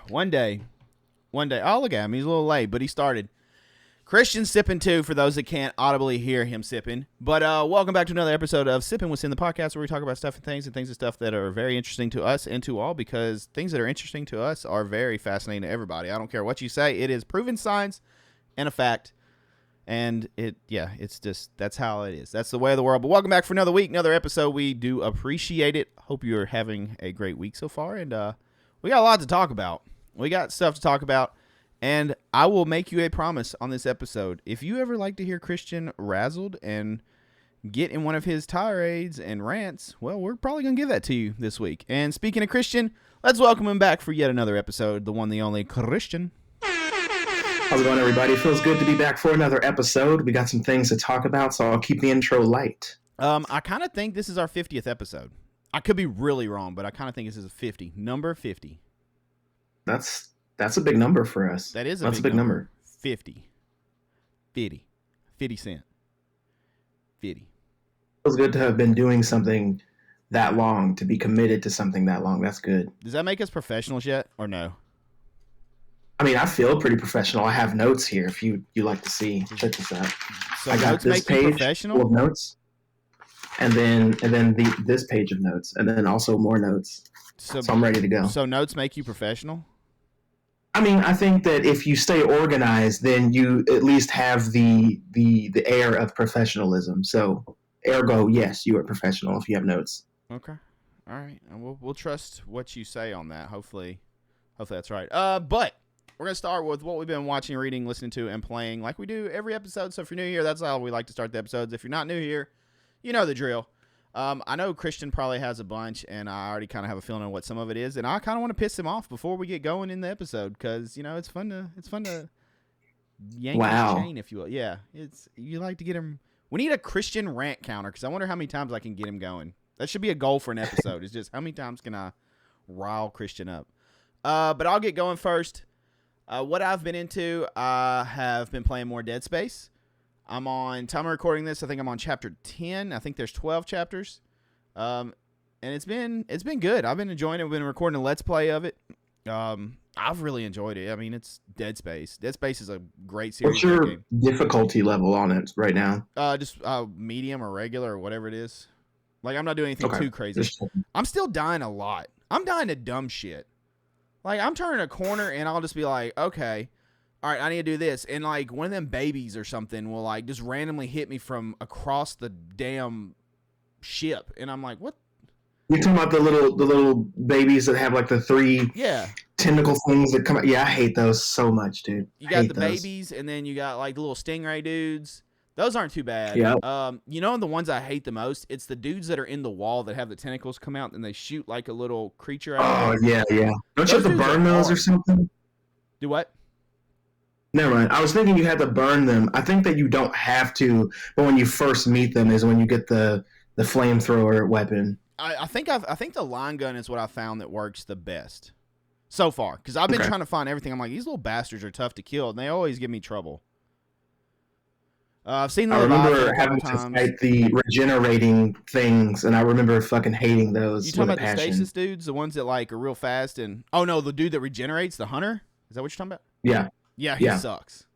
One day. Oh, look at him. He's a little late, but he started. Christian sipping too, for those that can't audibly hear him sipping. But welcome back to another episode of Sippin With Sin, the podcast where we talk about stuff and things and stuff that are very interesting to us and to all, because things that are interesting to us are very fascinating to everybody. I don't care what you say. It is proven science and a fact. And it's just, that's how it is. That's the way of the world. But welcome back for another week, another episode. We do appreciate it. Hope you're having a great week so far. And we got a lot to talk about. We got stuff to talk about. And I will make you a promise on this episode. If you ever like to hear Christian razzled and get in one of his tirades and rants, well, we're probably going to give that to you this week. And speaking of Christian, let's welcome him back for yet another episode. The one, the only Christian. How's it going, everybody? It feels good to be back for another episode. We got some things to talk about, so I'll keep the intro light. I kind of think this is our 50th episode. I could be really wrong, but I kind of think this is a 50. Number 50. That's a big number for us. That's a big number. 50. 50 cent. 50. Feels good to have been doing something that long, to be committed to something that long. That's good. Does that make us professionals yet, or no? I mean, I feel pretty professional. I have notes here if you like to see. Check this out. So I got notes this make you page professional? full of notes, and then this page of notes, and then also more notes. So I'm ready to go. So notes make you professional? I mean, I think that if you stay organized, then you at least have the air of professionalism. So, ergo, yes, you are professional if you have notes. Okay, all right, and we'll trust what you say on that. Hopefully that's right. But we're gonna start with what we've been watching, reading, listening to, and playing, like we do every episode. So if you're new here, that's how we like to start the episodes. If you're not new here, you know the drill. I know Christian probably has a bunch, and I already kind of have a feeling on what some of it is, and I kind of want to piss him off before we get going in the episode, because it's fun to yank his chain, if you will. Yeah, you like to get him. We need a Christian rant counter, because I wonder how many times I can get him going. That should be a goal for an episode. It's just how many times can I rile Christian up? But I'll get going first. What I've been into, I have been playing more Dead Space. I'm on, time of recording this, I think I'm on chapter 10. I think there's 12 chapters. And it's been good. I've been enjoying it. We've been recording a Let's Play of it. I've really enjoyed it. I mean, it's Dead Space. Dead Space is a great series. What's your difficulty level on it right now? Just medium or regular or whatever it is. Like, I'm not doing anything too crazy. I'm still dying a lot. I'm dying to dumb shit. Like, I'm turning a corner and I'll just be like, okay, all right, I need to do this. And, like, one of them babies or something will, like, just randomly hit me from across the damn ship. And I'm like, what? You're talking about the little babies that have, like, the three tentacle things that come out. Yeah, I hate those so much, dude. You got the babies, and then you got, like, the little stingray dudes. Those aren't too bad. Yeah. The ones I hate the most? It's the dudes that are in the wall that have the tentacles come out and they shoot, like, a little creature out. Oh, yeah. Don't you have to burn those or something? Do what? Never mind. I was thinking you had to burn them. I think that you don't have to, but when you first meet them is when you get the flamethrower weapon. I think the line gun is what I found that works the best so far, because I've been trying to find everything. I'm like, these little bastards are tough to kill, and they always give me trouble. I've seen them. I remember having to fight the regenerating things, and I remember fucking hating those. You talking about the stasis dudes, the ones that like are real fast, and the dude that regenerates, the hunter? Is that what you're talking about? Yeah. Yeah, he sucks.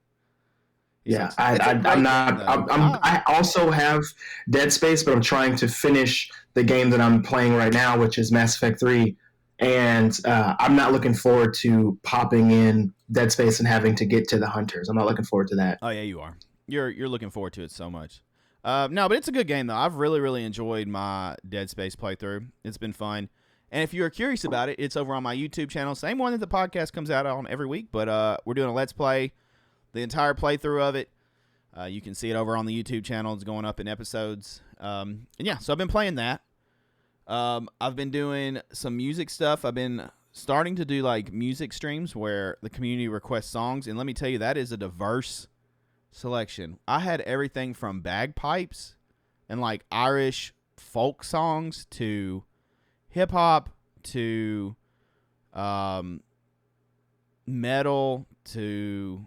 I also have Dead Space, but I'm trying to finish the game that I'm playing right now, which is Mass Effect 3. And I'm not looking forward to popping in Dead Space and having to get to the hunters. I'm not looking forward to that. Oh, yeah, you are. You're looking forward to it so much. No, but it's a good game, though. I've really, really enjoyed my Dead Space playthrough. It's been fun. And if you're curious about it, it's over on my YouTube channel. Same one that the podcast comes out on every week. But we're doing a Let's Play, the entire playthrough of it. You can see it over on the YouTube channel. It's going up in episodes. So I've been playing that. I've been doing some music stuff. I've been starting to do like music streams where the community requests songs. And let me tell you, that is a diverse selection. I had everything from bagpipes and like Irish folk songs to hip hop to metal to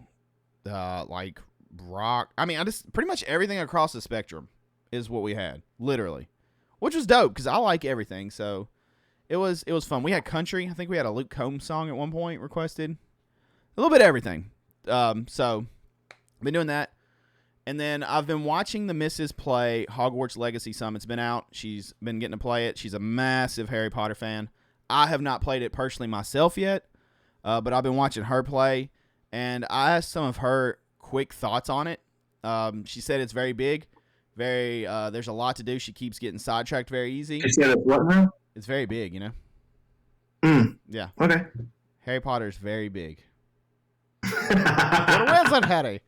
like rock. I mean, I just pretty much everything across the spectrum is what we had, literally, which was dope because I like everything. So It was fun. We had country. I think we had a Luke Combs song at one point requested. A little bit of everything. So I've been doing that. And then I've been watching the missus play Hogwarts Legacy some. It's been out. She's been getting to play it. She's a massive Harry Potter fan. I have not played it personally myself yet, but I've been watching her play. And I asked some of her quick thoughts on it. She said it's very big. There's a lot to do. She keeps getting sidetracked very easy. She said it's what now? It's very big, you know? Yeah. Okay. Harry Potter's very big. What wins on Harry?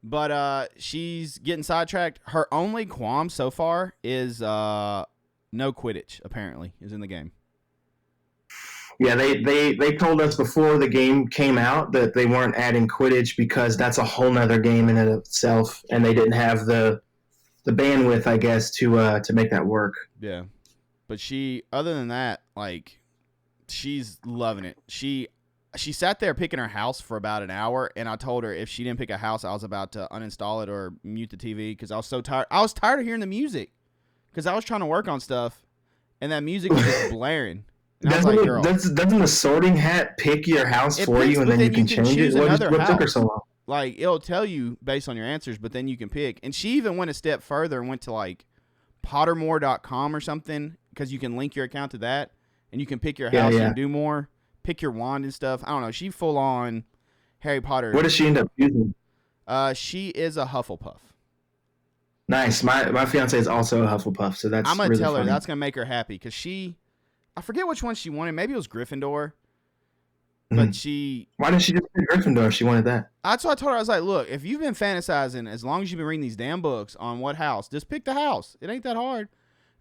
But she's getting sidetracked. Her only qualm so far is no Quidditch, apparently, is in the game. Yeah, they told us before the game came out that they weren't adding Quidditch because that's a whole nother game in itself, and they didn't have the bandwidth, I guess, to make that work. Yeah. But other than that, like, she's loving it. She sat there picking her house for about an hour, and I told her if she didn't pick a house, I was about to uninstall it or mute the TV because I was so tired. I was tired of hearing the music because I was trying to work on stuff, and that music was just blaring. And I was like, girl, doesn't the sorting hat pick your house for you, and then you can change it? What took her so long? Like, it'll tell you based on your answers, but then you can pick. And she even went a step further and went to, like, pottermore.com or something because you can link your account to that, and you can pick your house and do more. Pick your wand and stuff. I don't know. She full on Harry Potter. What does she end up using? She is a Hufflepuff. Nice. My fiance is also a Hufflepuff, so that's. I'm gonna really tell her funny. that's gonna make her happy because I forget which one she wanted. Maybe it was Gryffindor, but she. Why didn't she just pick Gryffindor if she wanted that? That's what I told her. I was like, look, if you've been fantasizing as long as you've been reading these damn books on what house, just pick the house. It ain't that hard.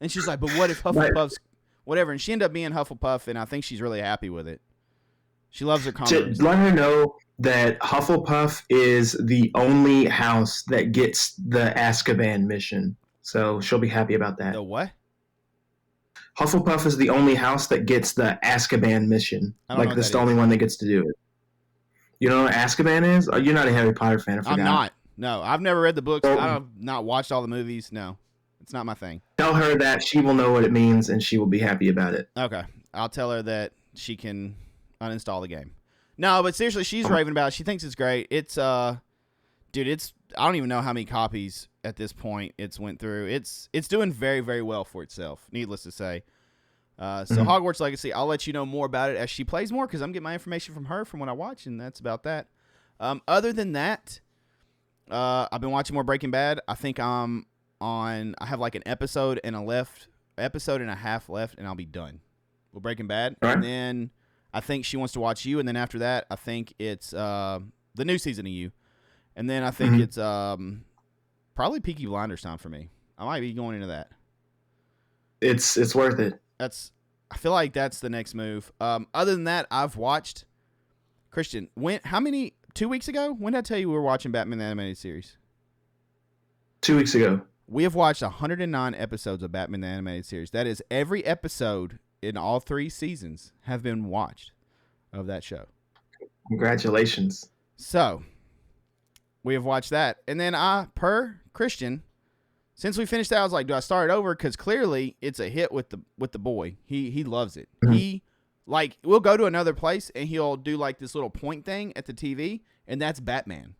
And she's like, but what if Hufflepuff's whatever? And she ended up being Hufflepuff, and I think she's really happy with it. She loves her comics. Let her know that Hufflepuff is the only house that gets the Azkaban mission. So she'll be happy about that. The what? Hufflepuff is the only house that gets the Azkaban mission. Like, that's the only one that gets to do it. You know what Azkaban is? Oh, you're not a Harry Potter fan, I forgot. I'm not. No, I've never read the books. I've not watched all the movies. No, it's not my thing. Tell her that. She will know what it means, and she will be happy about it. Okay. I'll tell her that she can uninstall the game. No, but seriously, she's raving about it. She thinks it's great. It's dude, I don't even know how many copies at this point it's went through. It's doing very, very well for itself, needless to say. So Hogwarts Legacy, I'll let you know more about it as she plays more because I'm getting my information from her from what I watch, and that's about that. Other than that, I've been watching more Breaking Bad. I think I have like an episode and a half left, and I'll be done with Breaking Bad. Right. And then I think she wants to watch You, and then after that, I think it's the new season of You, and then I think it's probably Peaky Blinders time for me. I might be going into that. It's worth it. I feel like that's the next move. Other than that, I've watched Christian. 2 weeks ago? When did I tell you we were watching Batman the Animated Series? 2 weeks ago. We have watched 109 episodes of Batman the Animated Series. That is every episode in all 3 seasons have been watched of that show. Congratulations. So, we have watched that. And then per Christian, since we finished that, I was like, do I start it over? Because clearly it's a hit with the boy. He loves it. We'll go to another place and he'll do like this little point thing at the TV, and that's Batman.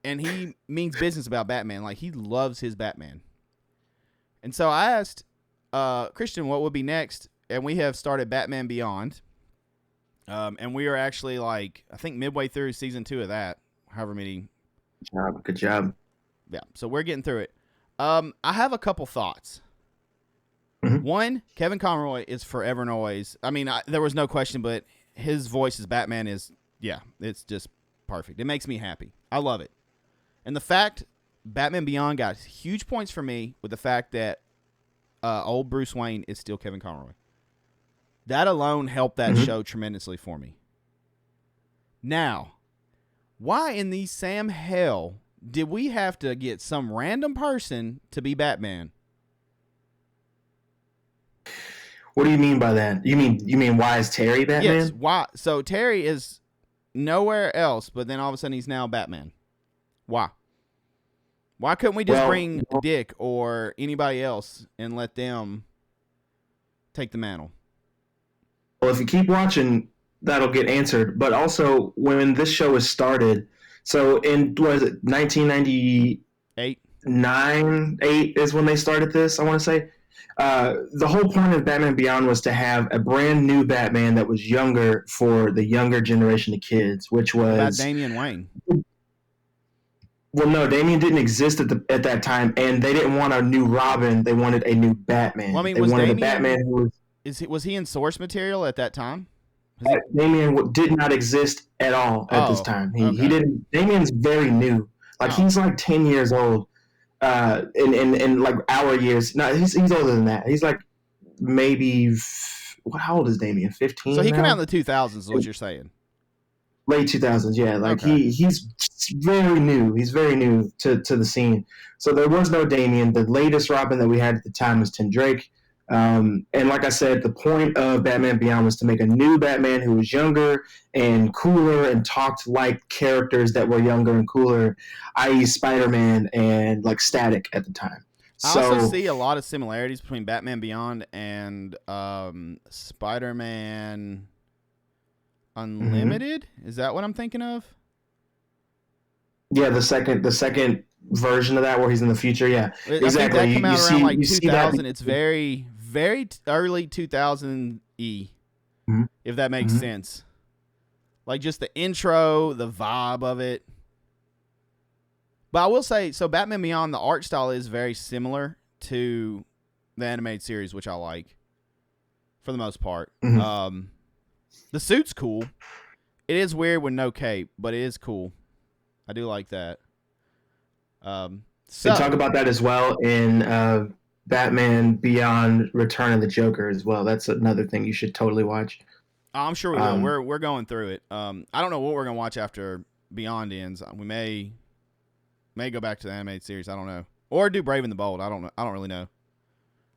And he means business about Batman. Like, he loves his Batman. And so I asked Christian what would be next, and we have started Batman Beyond. And we are actually like, I think midway through season 2 of that, however many. Good job. Yeah, so we're getting through it. I have a couple thoughts. One, Kevin Conroy is forever and always. I mean, there was no question, but his voice as Batman is, it's just perfect. It makes me happy. I love it. And the fact Batman Beyond got huge points for me with the fact that old Bruce Wayne is still Kevin Conroy. That alone helped that show tremendously for me. Now, why in the Sam hell did we have to get some random person to be Batman? What do you mean by that? You mean why is Terry Batman? Yes, why? So Terry is nowhere else, but then all of a sudden he's now Batman. Why? Why couldn't we just bring Dick or anybody else and let them take the mantle? Well, if you keep watching, that'll get answered. But also, when this show was started, so in what is it, 1999, 8 is when they started this. I want to say the whole point of Batman Beyond was to have a brand new Batman that was younger for the younger generation of kids, which was About Damian Wayne. Well, no, Damian didn't exist at that time, and they didn't want a new Robin. They wanted a new Batman. Well, I mean, they wanted a Batman who was he in source material at that time? Damian did not exist at all at this time. He didn't. Damian's very new. Like he's like 10 years old. In like our years. No, he's older than that. He's like maybe. How old is Damian? 15. So he now? came out in the 2000s. Is what you're saying? Late 2000s, yeah. Like he's very new. He's very new to the scene. So there was no Damian. The latest Robin that we had at the time was Tim Drake. And like I said, the point of Batman Beyond was to make a new Batman who was younger and cooler and talked like characters that were younger and cooler, i.e. Spider-Man and like Static at the time. I also see a lot of similarities between Batman Beyond and Spider-Man Unlimited. Is that what I'm thinking of? Yeah, the second version of that where he's in the future. Yeah, exactly. I think that came out around like 2000. It's very, very early 2000-y, if that makes sense. Like just the intro, the vibe of it. But I will say, so Batman Beyond, the art style is very similar to the animated series, which I like for the most part. The suit's cool. It is weird with no cape, but it is cool. I do like that. They talk about that as well in Batman Beyond Return of the Joker as well. That's another thing you should totally watch. I'm sure we will. We're going through it. I don't know what we're going to watch after Beyond ends. We may go back to the animated series. I don't know. Or do Brave and the Bold. I don't know. I don't really know.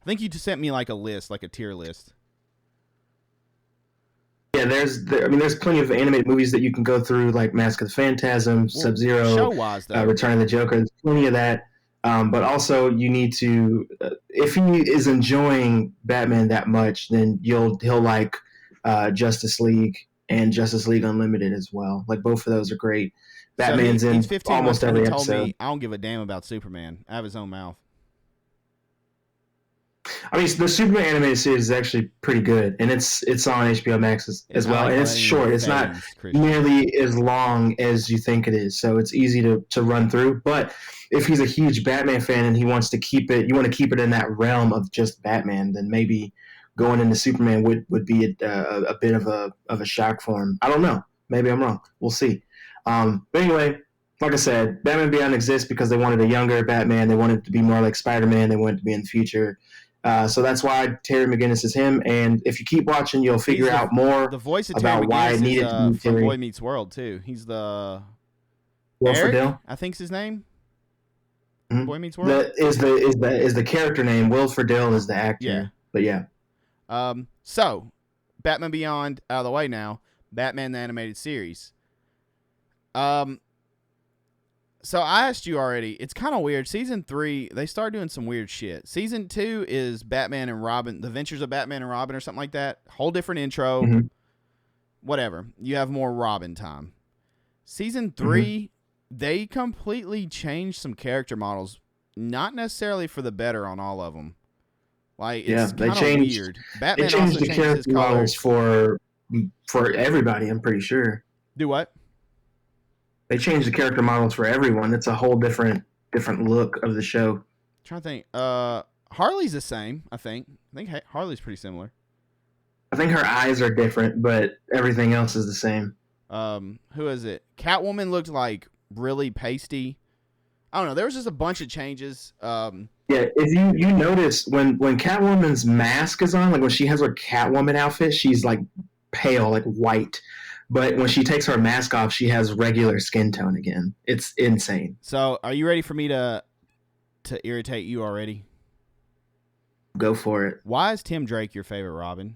I think you just sent me like a list, like a tier list. Yeah, there's plenty of animated movies that you can go through, like Mask of the Phantasm, Sub-Zero, show-wise, though. Return of the Joker. There's plenty of that. But also, you need to, if he is enjoying Batman that much, then he'll like Justice League and Justice League Unlimited as well. Like both of those are great. Batman's in almost every episode. Told me, I don't give a damn about Superman. I have his own mouth. I mean, the Superman animated series is actually pretty good, and it's on HBO Max as well, and it's short. It's not nearly as long as you think it is, so it's easy to run through. But if he's a huge Batman fan and he wants to keep it, you want to keep it in that realm of just Batman, then maybe going into Superman would be a bit of a shock for him. I don't know. Maybe I'm wrong. We'll see. But anyway, like I said, Batman Beyond exists because they wanted a younger Batman. They wanted it to be more like Spider-Man. They wanted it to be in the future. So that's why Terry McGinnis is him. And if you keep watching, you'll figure out more the voice of about Terry why it needed to be Terry. From Boy Meets World, too. He's the Wilford Eric, Dill, I think's his name. Mm-hmm. Boy Meets World is the character name. Wilford Dill is the actor. Yeah. But yeah. So Batman Beyond out of the way now. Batman the Animated Series. So I asked you already. It's kind of weird. Season 3, they start doing some weird shit. Season 2 is Batman and Robin, The Adventures of Batman and Robin or something like that. Whole different intro. Whatever. You have more Robin time. Season 3, they completely changed some character models. Not necessarily for the better on all of them. Like, it's kind of weird. Batman they changed also the character models for everybody, I'm pretty sure. Do what? They changed the character models for everyone. It's a whole different look of the show. I'm trying to think. Harley's the same, I think. I think Harley's pretty similar. I think her eyes are different, but everything else is the same. Who is it? Catwoman looked like really pasty. I don't know. There was just a bunch of changes. Yeah, if you notice when Catwoman's mask is on, like when she has her Catwoman outfit, she's like pale, like white. But when she takes her mask off, she has regular skin tone again. It's insane. So, are you ready for me to irritate you already? Go for it. Why is Tim Drake your favorite Robin?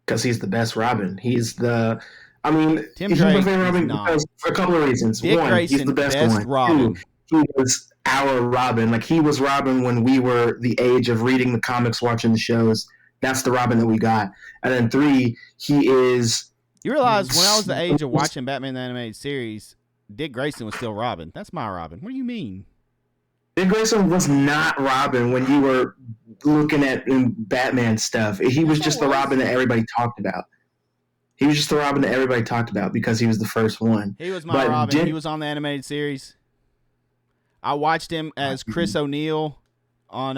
Because he's the best Robin. He's my favorite Robin because for a couple of reasons. Dick One, Grayson, he's the best one. Robin. Two, he was our Robin. Like, he was Robin when we were the age of reading the comics, watching the shows. That's the Robin that we got. And then 3, he is... You realize when I was the age of watching Batman the Animated Series, Dick Grayson was still Robin. That's my Robin. What do you mean? Dick Grayson was not Robin when you were looking at Batman stuff. He was just the Robin that everybody talked about. He was just the Robin that everybody talked about because he was the first one. He was my Robin. He was on the animated series. I watched him as Chris O'Neill on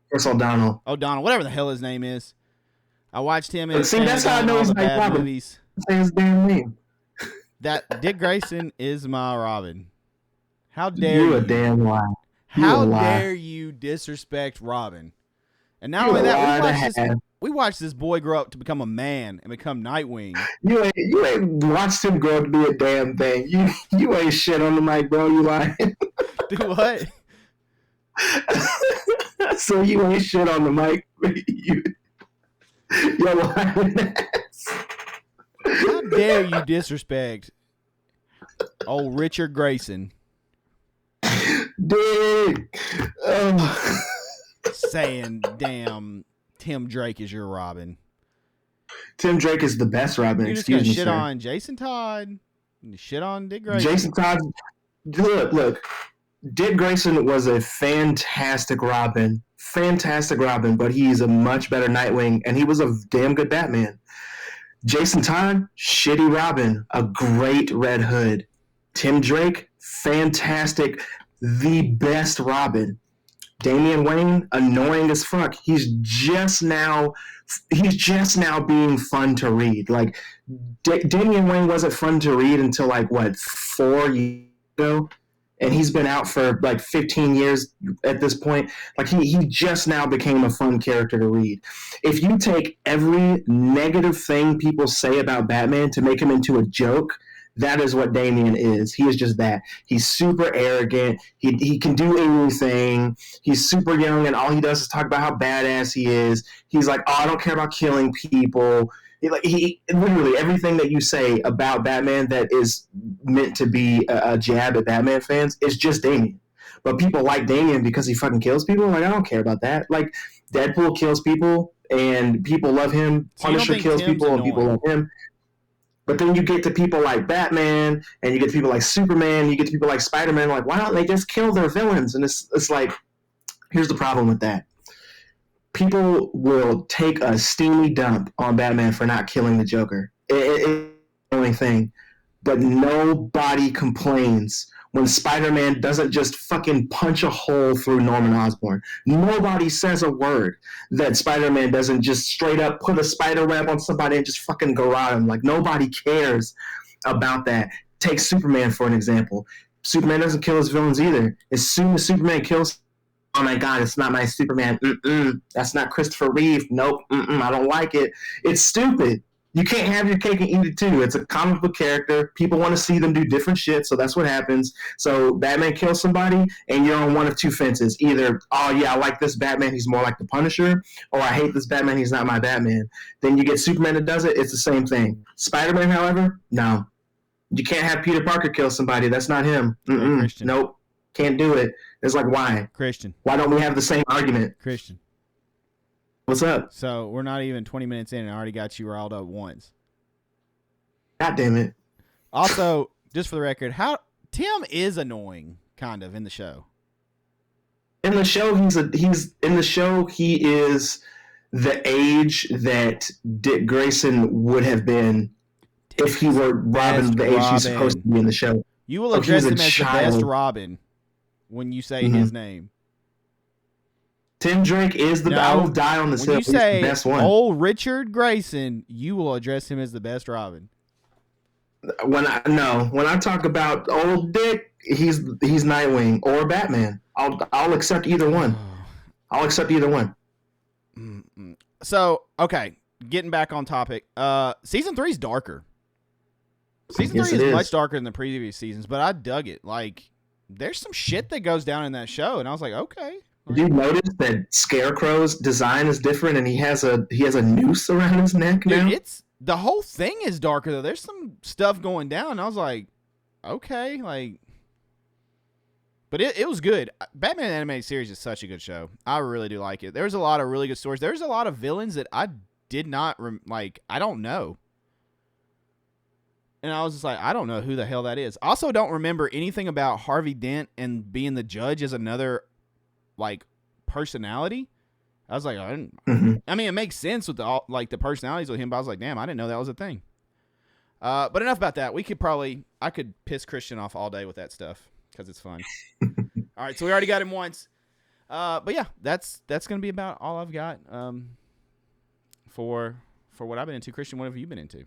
Chris O'Donnell, whatever the hell his name is. I watched him in that's how I know he's my Robin. Movies. Say his damn name. That Dick Grayson is my Robin. How dare you? You a damn lie. How dare you disrespect Robin? And not only that, we watched this boy grow up to become a man and become Nightwing. You ain't watched him grow up to be a damn thing. You ain't shit on the mic, bro. You lying. Do what? So you ain't shit on the mic. You're lying. How dare you disrespect old Richard Grayson? Dude. Saying, damn, Tim Drake is your Robin. Tim Drake is the best Robin. You're just going to shit on Jason Todd. Shit on Dick Grayson. Jason Todd. Look. Dick Grayson was a fantastic Robin, but he's a much better Nightwing, and he was a damn good Batman. Jason Todd, shitty Robin, a great Red Hood. Tim Drake, fantastic, the best Robin. Damian Wayne, annoying as fuck. He's just now being fun to read. Like, Damian Wayne wasn't fun to read until 4 years ago. And he's been out for 15 years at this point. Like, he just now became a fun character to read. If you take every negative thing people say about Batman to make him into a joke, that is what Damian is. He is just that. He's super arrogant. He can do everything. He's super young, and all he does is talk about how badass he is. He's like, oh, I don't care about killing people. He literally everything that you say about Batman that is meant to be a jab at Batman fans is just Damian. But people like Damian because he fucking kills people. Like, I don't care about that. Like, Deadpool kills people and people love him. Punisher kills people and people love him. But then you get to people like Batman, and you get to people like Superman, and you get to people like Spider-Man. Like, why don't they just kill their villains? And it's like, here's the problem with that. People will take a steamy dump on Batman for not killing the Joker. It's the only thing. But nobody complains when Spider-Man doesn't just fucking punch a hole through Norman Osborn. Nobody says a word that Spider-Man doesn't just straight up put a spider web on somebody and just fucking garrote him. Like, nobody cares about that. Take Superman for an example. Superman doesn't kill his villains either. As soon as Superman kills, oh my God, it's not my Superman. That's not Christopher Reeve. Nope. I don't like it. It's stupid. You can't have your cake and eat it too. It's a comic book character. People want to see them do different shit, so that's what happens. So Batman kills somebody, and you're on one of two fences. Either, oh yeah, I like this Batman, he's more like the Punisher, or I hate this Batman, he's not my Batman. Then you get Superman that does it, it's the same thing. Spider-Man, however, no. You can't have Peter Parker kill somebody. That's not him. Nope. Can't do it. It's like, why? Christian. Why don't we have the same argument? Christian. What's up? So we're not even 20 minutes in and I already got you riled up once. God damn it. Also, just for the record, Tim is annoying, kind of, in the show. In the show, he is the age that Dick Grayson would have been if he were Robin, the age he's supposed to be in the show. You will address him as the best Robin when you say his name. Tim Drake is the I will die on the hill. He's the best one. Old Richard Grayson, you will address him as the best Robin. When I talk about old Dick, he's Nightwing or Batman. I'll accept either one. I'll accept either one. So, okay, getting back on topic. Season 3 is darker. Season 3 is much darker than the previous seasons, but I dug it. Like, there's some shit that goes down in that show, and I was like, okay. Did you notice that Scarecrow's design is different, and he has a noose around his neck now? Dude, the whole thing is darker though. There's some stuff going down. And I was like, okay, like But it was good. Batman Animated Series is such a good show. I really do like it. There's a lot of really good stories. There's a lot of villains that I did not like. I don't know. And I was just like, I don't know who the hell that is. I also don't remember anything about Harvey Dent and being the judge as another, like, personality. I was like, I mean, it makes sense with the personalities with him, but I was like, damn, I didn't know that was a thing. But enough about that. I could piss Christian off all day with that stuff because it's fun. All right, so we already got him once. But yeah, that's going to be about all I've got for what I've been into. Christian, what have you been into?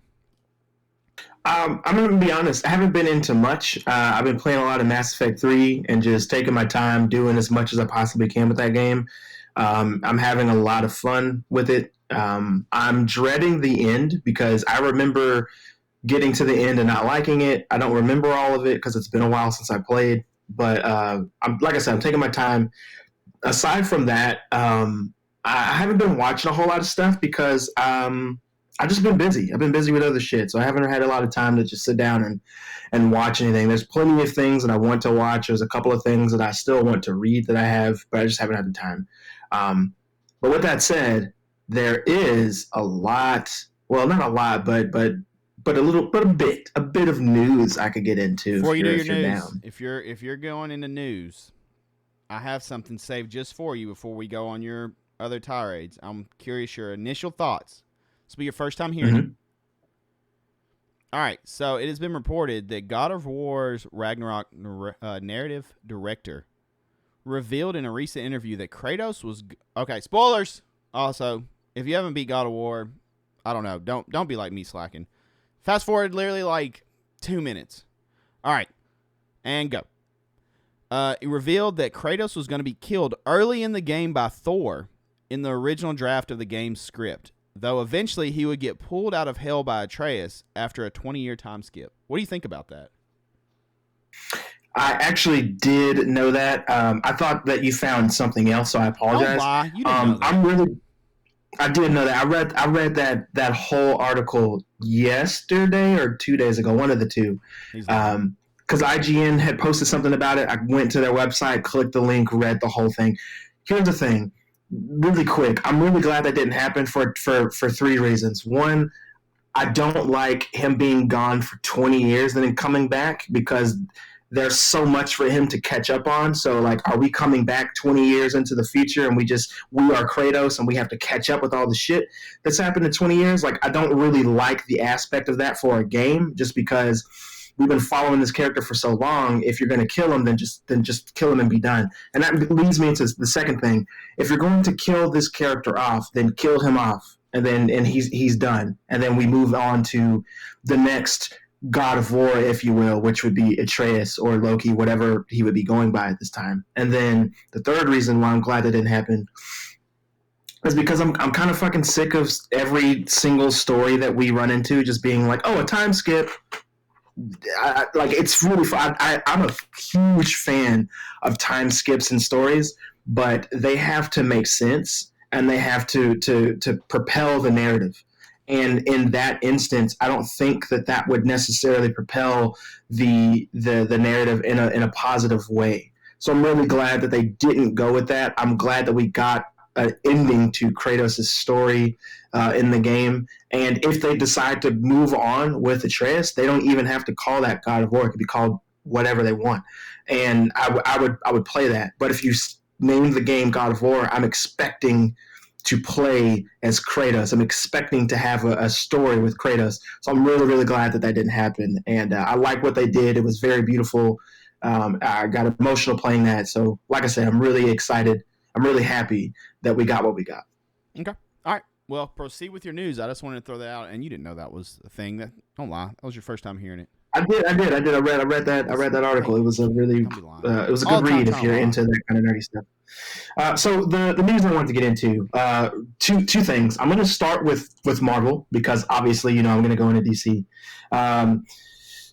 I'm going to be honest. I haven't been into much. I've been playing a lot of Mass Effect 3 and just taking my time doing as much as I possibly can with that game. I'm having a lot of fun with it. I'm dreading the end because I remember getting to the end and not liking it. I don't remember all of it because it's been a while since I played. But like I said, I'm taking my time. Aside from that, I haven't been watching a whole lot of stuff because I've just been busy. I've been busy with other shit, so I haven't had a lot of time to just sit down and watch anything. There's plenty of things that I want to watch. There's a couple of things that I still want to read that I have, but I just haven't had the time. But with that said, there is a lot. Well, not a lot, but a bit of news I could get into. Before you do your news, down. If you're going into news, I have something saved just for you before we go on your other tirades. I'm curious your initial thoughts. This will be your first time hearing it. All right, so it has been reported that God of War's Ragnarok narrative director revealed in a recent interview that Kratos was okay. Spoilers. Also, if you haven't beat God of War, I don't know. Don't be like me slacking. Fast forward literally like 2 minutes. All right, and go. It revealed that Kratos was going to be killed early in the game by Thor in the original draft of the game's script, though eventually he would get pulled out of hell by Atreus after a 20-year time skip. What do you think about that? I actually did know that. I thought that you found something else, so I apologize. Don't lie. You didn't know that. I did know that. I read that whole article yesterday or 2 days ago, one of the two. Because IGN had posted something about it. I went to their website, clicked the link, read the whole thing. Here's the thing. Really quick, I'm really glad that didn't happen for 3 reasons. One, I don't like him being gone for 20 years and then coming back because there's so much for him to catch up on. So, like, are we coming back 20 years into the future and we are Kratos and we have to catch up with all the shit that's happened in 20 years? Like, I don't really like the aspect of that for a game just because we've been following this character for so long. If you're going to kill him, then just kill him and be done. And that leads me into the second thing. If you're going to kill this character off, then kill him off, and he's done. And then we move on to the next God of War, if you will, which would be Atreus or Loki, whatever he would be going by at this time. And then the third reason why I'm glad that didn't happen is because I'm kind of fucking sick of every single story that we run into just being like, oh, a time skip. It's really fun. I'm a huge fan of time skips in stories, but they have to make sense and they have to propel the narrative. And in that instance, I don't think that would necessarily propel the narrative in a positive way. So I'm really glad that they didn't go with that. I'm glad that we got an ending to Kratos' story in the game. And if they decide to move on with Atreus, they don't even have to call that God of War. It could be called whatever they want. And I would play that. But if you name the game God of War, I'm expecting to play as Kratos. I'm expecting to have a story with Kratos. So I'm really, really glad that didn't happen. And I like what they did. It was very beautiful. I got emotional playing that. So like I said, I'm really excited. I'm really happy that we got what we got. Okay. All right. Well, proceed with your news. I just wanted to throw that out, and you didn't know that was a thing. Don't lie. That was your first time hearing it. I did. I read that article. It was a really, it was a good read if you're into that kind of nerdy stuff. So the news I wanted to get into, two things. I'm going to start with Marvel because obviously, I'm going to go into DC.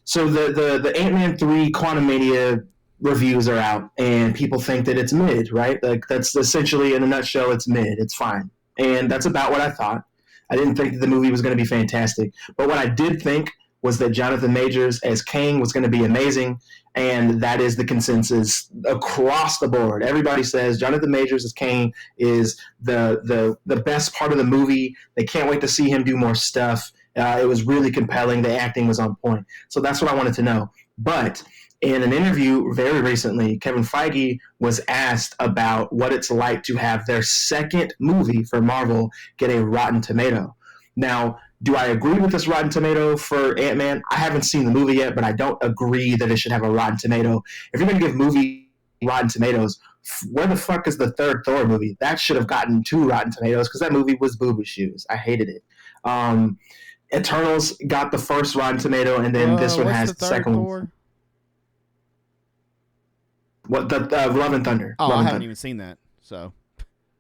So the Ant-Man 3 Quantumania reviews are out, and people think that it's mid, right? Like that's essentially, in a nutshell, it's mid. It's fine, and that's about what I thought. I didn't think that the movie was going to be fantastic, but what I did think was that Jonathan Majors as Kang was going to be amazing, and that is the consensus across the board. Everybody says Jonathan Majors as Kang is the best part of the movie. They can't wait to see him do more stuff. It was really compelling. The acting was on point. So that's what I wanted to know. But in an interview very recently, Kevin Feige was asked about what it's like to have their second movie for Marvel get a Rotten Tomato. Now, do I agree with this Rotten Tomato for Ant-Man? I haven't seen the movie yet, but I don't agree that it should have a Rotten Tomato. If you're going to give movie Rotten Tomatoes, where the fuck is the third Thor movie? That should have gotten 2 Rotten Tomatoes because that movie was boo-boo shoes. I hated it. Eternals got the first Rotten Tomato, and then this one has the second one. What the Love and Thunder? Oh, Love I and haven't Thunder. even seen that. So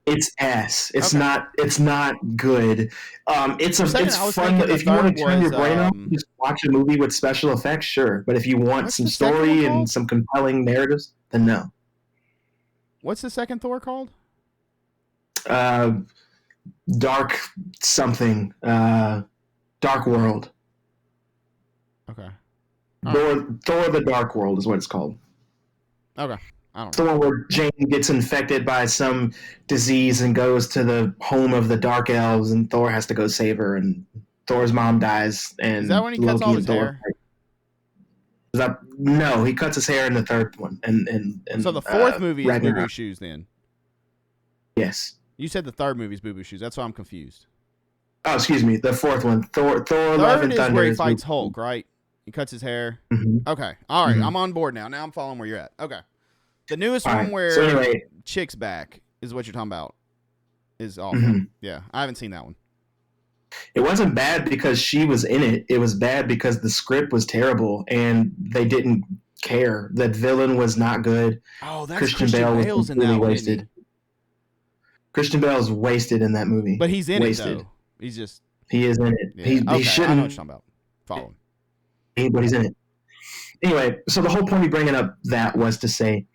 it's ass. It's okay. not. It's not good. It's fun. If you want to turn your brain off, just watch a movie with special effects, sure. But if you want some story and some compelling narratives, then no. What's the second Thor called? Dark something. Dark World. Okay. Thor: The Dark World is what it's called. Okay. I don't know. The one where Jane gets infected by some disease and goes to the home of the Dark Elves, and Thor has to go save her, and Thor's mom dies. And is that when he cuts all his hair? No, he cuts his hair in the third one. And so the fourth movie is Boo Boo Shoes then? Yes. You said the third movie is Boo Boo Shoes. That's why I'm confused. Oh, excuse me. The fourth one. Thor Love and Thunder. Third is where he fights Hulk, right? He cuts his hair. Mm-hmm. Okay. All right. Mm-hmm. I'm on board now. Now I'm following where you're at. Okay. The newest one where Chick's back is what you're talking about. Is awful. Mm-hmm. Yeah. I haven't seen that one. It wasn't bad because she was in it. It was bad because the script was terrible and they didn't care. That villain was not good. Oh, that's Christian Bale was in that wasted. Christian Bale's wasted in that movie. But he's in it, though. He is in it. Yeah. He shouldn't. I know what you're talking about. Follow him. But he's in it. Anyway, so the whole point of bringing up that was to say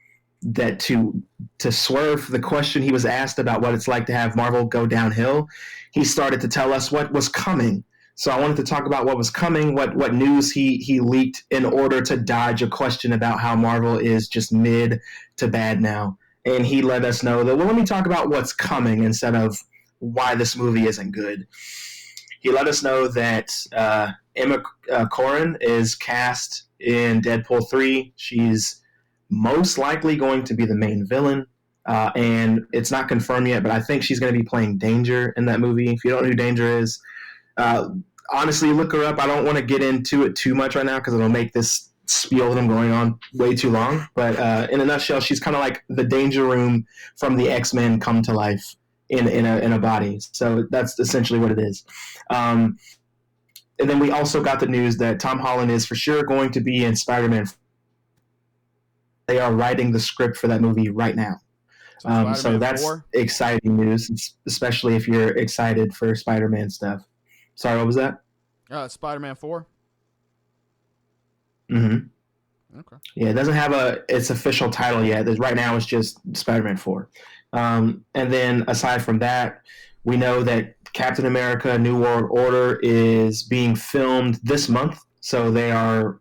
that to swerve the question he was asked about what it's like to have Marvel go downhill, he started to tell us what was coming. So I wanted to talk about what was coming, what news he leaked in order to dodge a question about how Marvel is just mid to bad now. And he let us know that, well, let me talk about what's coming instead of why this movie isn't good. He let us know that Emma Corrin is cast in Deadpool 3. She's most likely going to be the main villain. And it's not confirmed yet, but I think she's going to be playing Danger in that movie. If you don't know who Danger is, honestly, look her up. I don't want to get into it too much right now because it'll make this spiel that I'm going on way too long. But in a nutshell, she's kind of like the Danger Room from the X-Men come to life in a body. So that's essentially what it is. And then we also got the news that Tom Holland is for sure going to be in Spider-Man. They are writing the script for that movie right now. So that's 4? Exciting news, especially if you're excited for Spider-Man stuff. Sorry, what was that? Spider-Man 4? Mm-hmm. Okay. Yeah, it doesn't have its official title yet. Right now it's just Spider-Man 4. And then aside from that, we know that Captain America New World Order is being filmed this month. So they are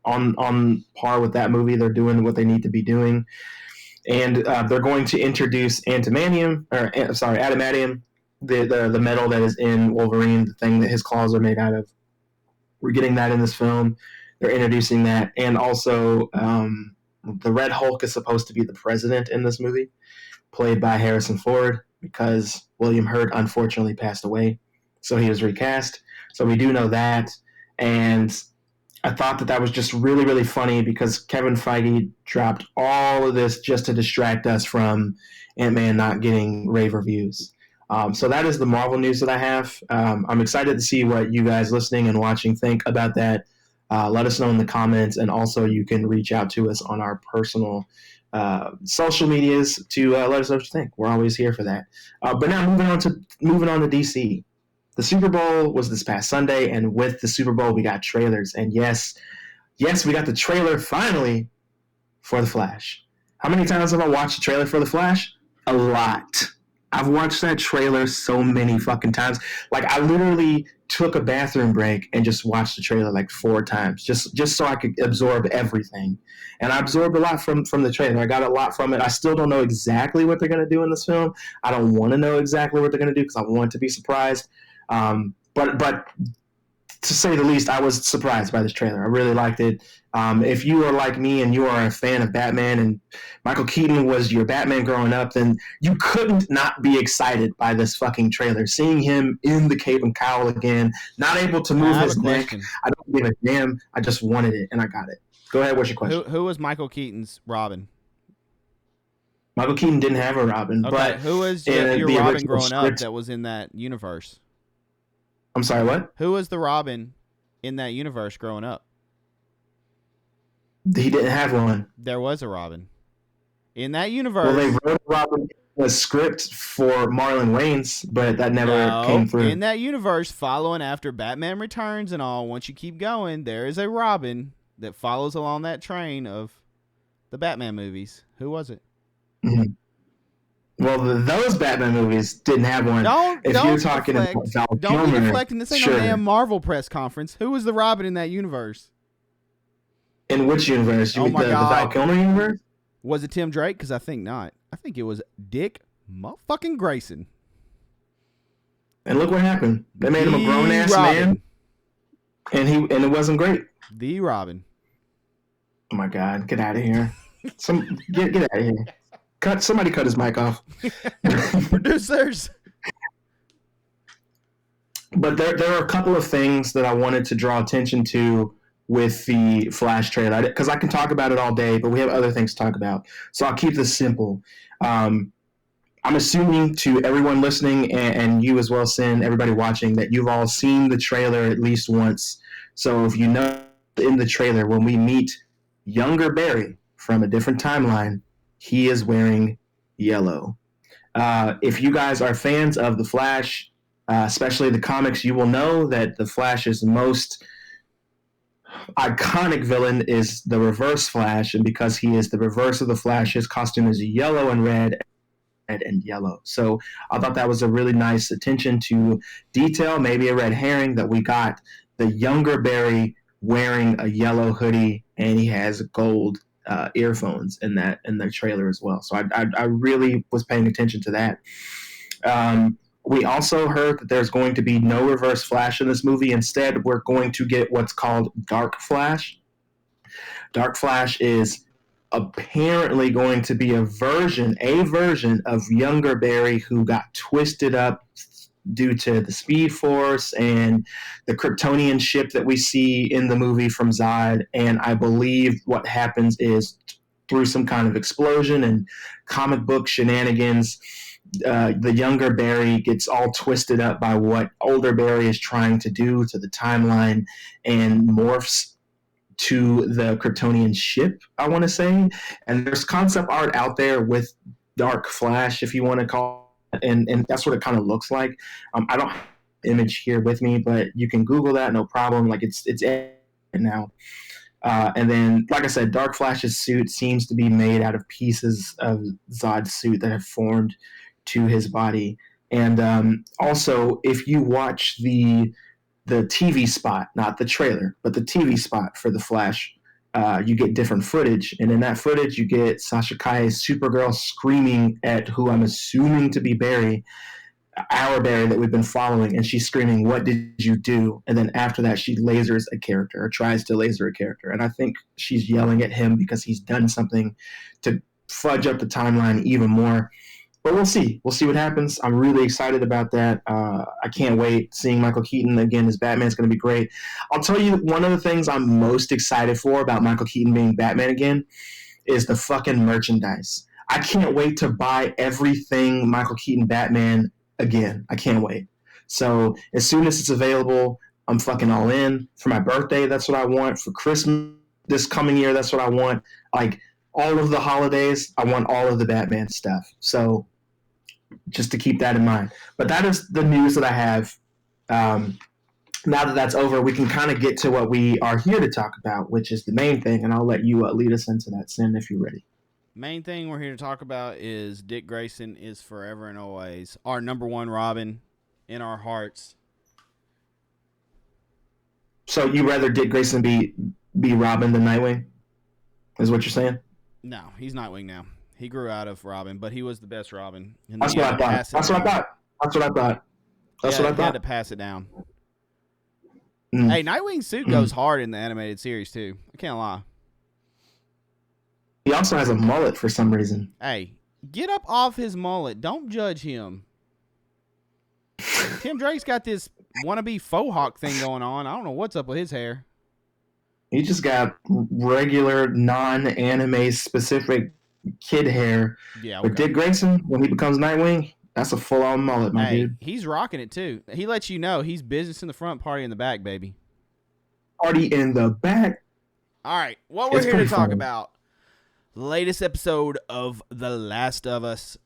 on par with that movie. They're doing what they need to be doing. And they're going to introduce adamantium, the metal that is in Wolverine, the thing that his claws are made out of. We're getting that in this film. They're introducing that. And also, the Red Hulk is supposed to be the president in this movie, played by Harrison Ford, because William Hurt unfortunately passed away. So he was recast. So we do know that. And I thought that was just really, really funny because Kevin Feige dropped all of this just to distract us from Ant-Man not getting rave reviews. So that is the Marvel news that I have. I'm excited to see what you guys listening and watching think about that. Let us know in the comments, and also you can reach out to us on our personal social medias to let us know what you think. We're always here for that. But now moving on to DC. The Super Bowl was this past Sunday, and with the Super Bowl, we got trailers. And yes, we got the trailer finally for The Flash. How many times have I watched the trailer for The Flash? A lot. I've watched that trailer so many fucking times. Like I literally took a bathroom break and just watched the trailer like 4 times, just so I could absorb everything. And I absorbed a lot from the trailer. I got a lot from it. I still don't know exactly what they're gonna do in this film. I don't want to know exactly what they're gonna do because I want to be surprised. But to say the least, I was surprised by this trailer. I really liked it. If you are like me and you are a fan of Batman and Michael Keaton was your Batman growing up, then you couldn't not be excited by this fucking trailer. Seeing him in the cape and cowl again, not able to move his neck. I don't give a damn. I just wanted it, and I got it. Go ahead. What's your question? Who was Michael Keaton's Robin? Michael Keaton didn't have a Robin. Okay, but who was your Robin growing up that was in that universe? I'm sorry, what? Who was the Robin in that universe growing up? He didn't have one. There was a Robin. In that universe. Well, they wrote Robin in a script for Marlon Wayans, but that never came through. In that universe, following after Batman Returns and all, once you keep going, there is a Robin that follows along that train of the Batman movies. Who was it? Mm-hmm. Well, those Batman movies didn't have one. Don't you're talking deflect, about Val don't Kilmer, be deflecting. This ain't no damn Marvel press conference. Who was the Robin in that universe? In which universe? You mean the Val Kilmer universe? Was it Tim Drake? Because I think not. I think it was Dick motherfucking Grayson. And look what happened. They made him a grown-ass man, and it wasn't great. The Robin. Oh my God! Get out of here! Get out of here! Somebody cut his mic off. Producers. But there are a couple of things that I wanted to draw attention to with the Flash trailer, because I can talk about it all day, but we have other things to talk about. So I'll keep this simple. I'm assuming to everyone listening and you as well, Sin, everybody watching, that you've all seen the trailer at least once. So if you know in the trailer, when we meet younger Barry from a different timeline, he is wearing yellow. If you guys are fans of The Flash, especially the comics, you will know that The Flash's most iconic villain is the Reverse Flash, and because he is the reverse of the Flash, his costume is yellow and red and yellow. So I thought that was a really nice attention to detail, maybe a red herring, that we got the younger Barry wearing a yellow hoodie, and he has gold earphones in the trailer as well. So I really was paying attention to that. We also heard that there's going to be no Reverse Flash in this movie. Instead, we're going to get what's called Dark Flash. Dark Flash is apparently going to be a version of younger Barry who got twisted up due to the Speed Force and the Kryptonian ship that we see in the movie from Zod. And I believe what happens is, through some kind of explosion and comic book shenanigans, the younger Barry gets all twisted up by what older Barry is trying to do to the timeline and morphs to the Kryptonian ship, I want to say. And there's concept art out there with Dark Flash, if you want to call it, and that's what it kind of looks like. I don't have the image here with me, but you can Google that, no problem. Like it's now. And then, like I said, Dark Flash's suit seems to be made out of pieces of Zod's suit that have formed to his body. And also, if you watch the TV spot, not the trailer, but the TV spot for The Flash, you get different footage. And in that footage, you get Sasha Kai's Supergirl screaming at who I'm assuming to be Barry, our Barry that we've been following. And she's screaming, "What did you do?" And then after that, she lasers a character, or tries to laser a character. And I think she's yelling at him because he's done something to fudge up the timeline even more. But we'll see. We'll see what happens. I'm really excited about that. I can't wait. Seeing Michael Keaton again as Batman is going to be great. I'll tell you, one of the things I'm most excited for about Michael Keaton being Batman again is the fucking merchandise. I can't wait to buy everything Michael Keaton Batman again. I can't wait. So as soon as it's available, I'm fucking all in. For my birthday, that's what I want. For Christmas this coming year, that's what I want. Like, all of the holidays, I want all of the Batman stuff. So just to keep that in mind. But that is the news that I have. Now that that's over, we can kind of get to what we are here to talk about, which is the main thing, and I'll let you lead us into that, Sin, if you're ready. Main thing we're here to talk about is Dick Grayson is forever and always our number one Robin in our hearts. So you rather Dick Grayson be Robin than Nightwing? Is what you're saying? No, he's Nightwing now. He grew out of Robin, but he was the best Robin. And That's what I thought. That's what I thought. That's what I thought. That's what I thought. He had to pass it down. Hey, Nightwing's suit goes hard in the animated series too. I can't lie. He also has a mullet for some reason. Hey, get up off his mullet. Don't judge him. Tim Drake's got this wannabe faux hawk thing going on. I don't know what's up with his hair. He just got regular, non-anime specific kid hair. Yeah, okay. But Dick Grayson, when he becomes Nightwing, that's a full-on mullet, my dude. He's rocking it too. He lets you know he's business in the front, party in the back, baby. Party in the back. All right, what we're here to talk about. Latest episode of The Last of Us.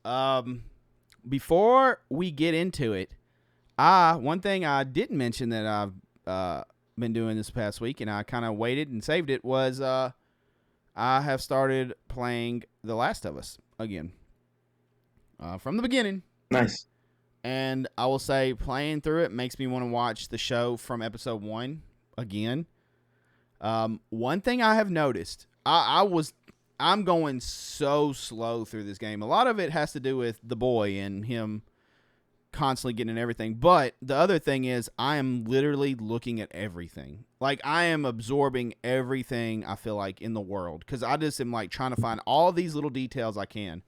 Before we get into it, one thing I didn't mention that I've been doing this past week, and I kind of waited and saved it, was I have started playing The Last of Us again from the beginning. Nice. And I will say, playing through it makes me want to watch the show from episode 1 again. One thing I have noticed, I'm going so slow through this game. A lot of it has to do with the boy and him constantly getting in everything. But the other thing is I am literally looking at everything. Like, I am absorbing everything I feel like in the world, because I just am like trying to find all these little details I can.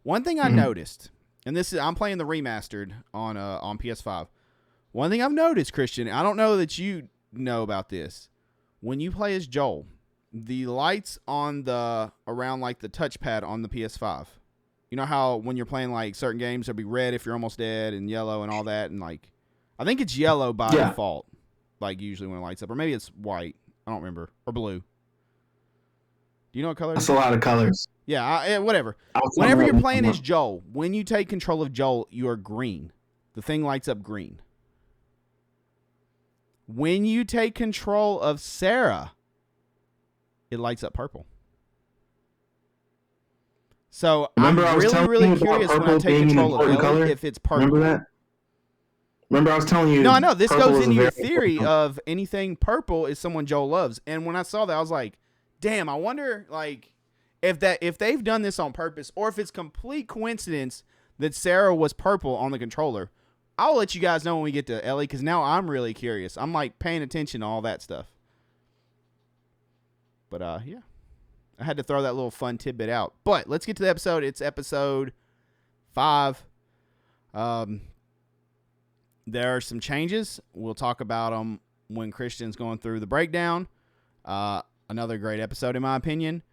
One thing I noticed, and I'm playing the remastered on PS5. One thing I've noticed, Christian, I don't know that you know about this. When you play as Joel, the lights on around like the touchpad on the PS5. You know how when you're playing like certain games, it'll be red if you're almost dead and yellow and all that. And like, I think it's yellow by default, like usually when it lights up, or maybe it's white. I don't remember, or blue. Do you know what color? That's a lot of colors. Yeah, whatever. Whenever you're playing as Joel, when you take control of Joel, you are green. The thing lights up green. When you take control of Sarah, it lights up purple. So I'm really curious when I take control of Ellie if it's purple. Remember that? Remember I was telling you. No, I know. This goes into your theory of anything purple is someone Joel loves. And when I saw that, I was like, damn, I wonder like if they've done this on purpose, or if it's complete coincidence that Sarah was purple on the controller. I'll let you guys know when we get to Ellie, because now I'm really curious. I'm like paying attention to all that stuff. But yeah, I had to throw that little fun tidbit out. But let's get to the episode. It's episode 5. There are some changes. We'll talk about them when Christian's going through the breakdown. Another great episode, in my opinion.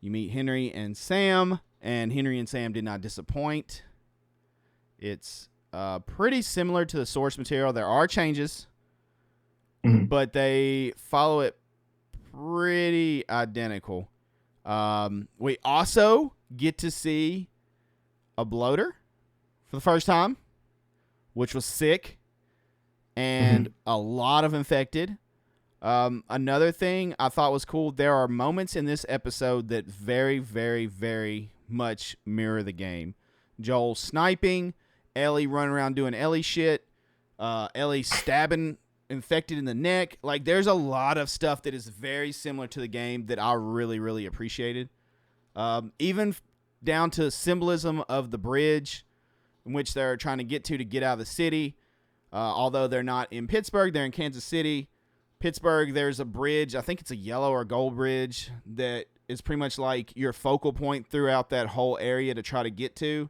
You meet Henry and Sam, and Henry and Sam did not disappoint. It's pretty similar to the source material. There are changes, but they follow it pretty identical. We also get to see a bloater for the first time, which was sick, and a lot of infected. Another thing I thought was cool, there are moments in this episode that very, very, very much mirror the game. Joel sniping, Ellie running around doing Ellie shit, Ellie stabbing infected in the neck. Like, there's a lot of stuff that is very similar to the game that I really, really appreciated. Even down to symbolism of the bridge in which they're trying to get out of the city. Although they're not in Pittsburgh, they're in Kansas City. Pittsburgh, there's a bridge, I think it's a yellow or gold bridge, that is pretty much like your focal point throughout that whole area to try to get to.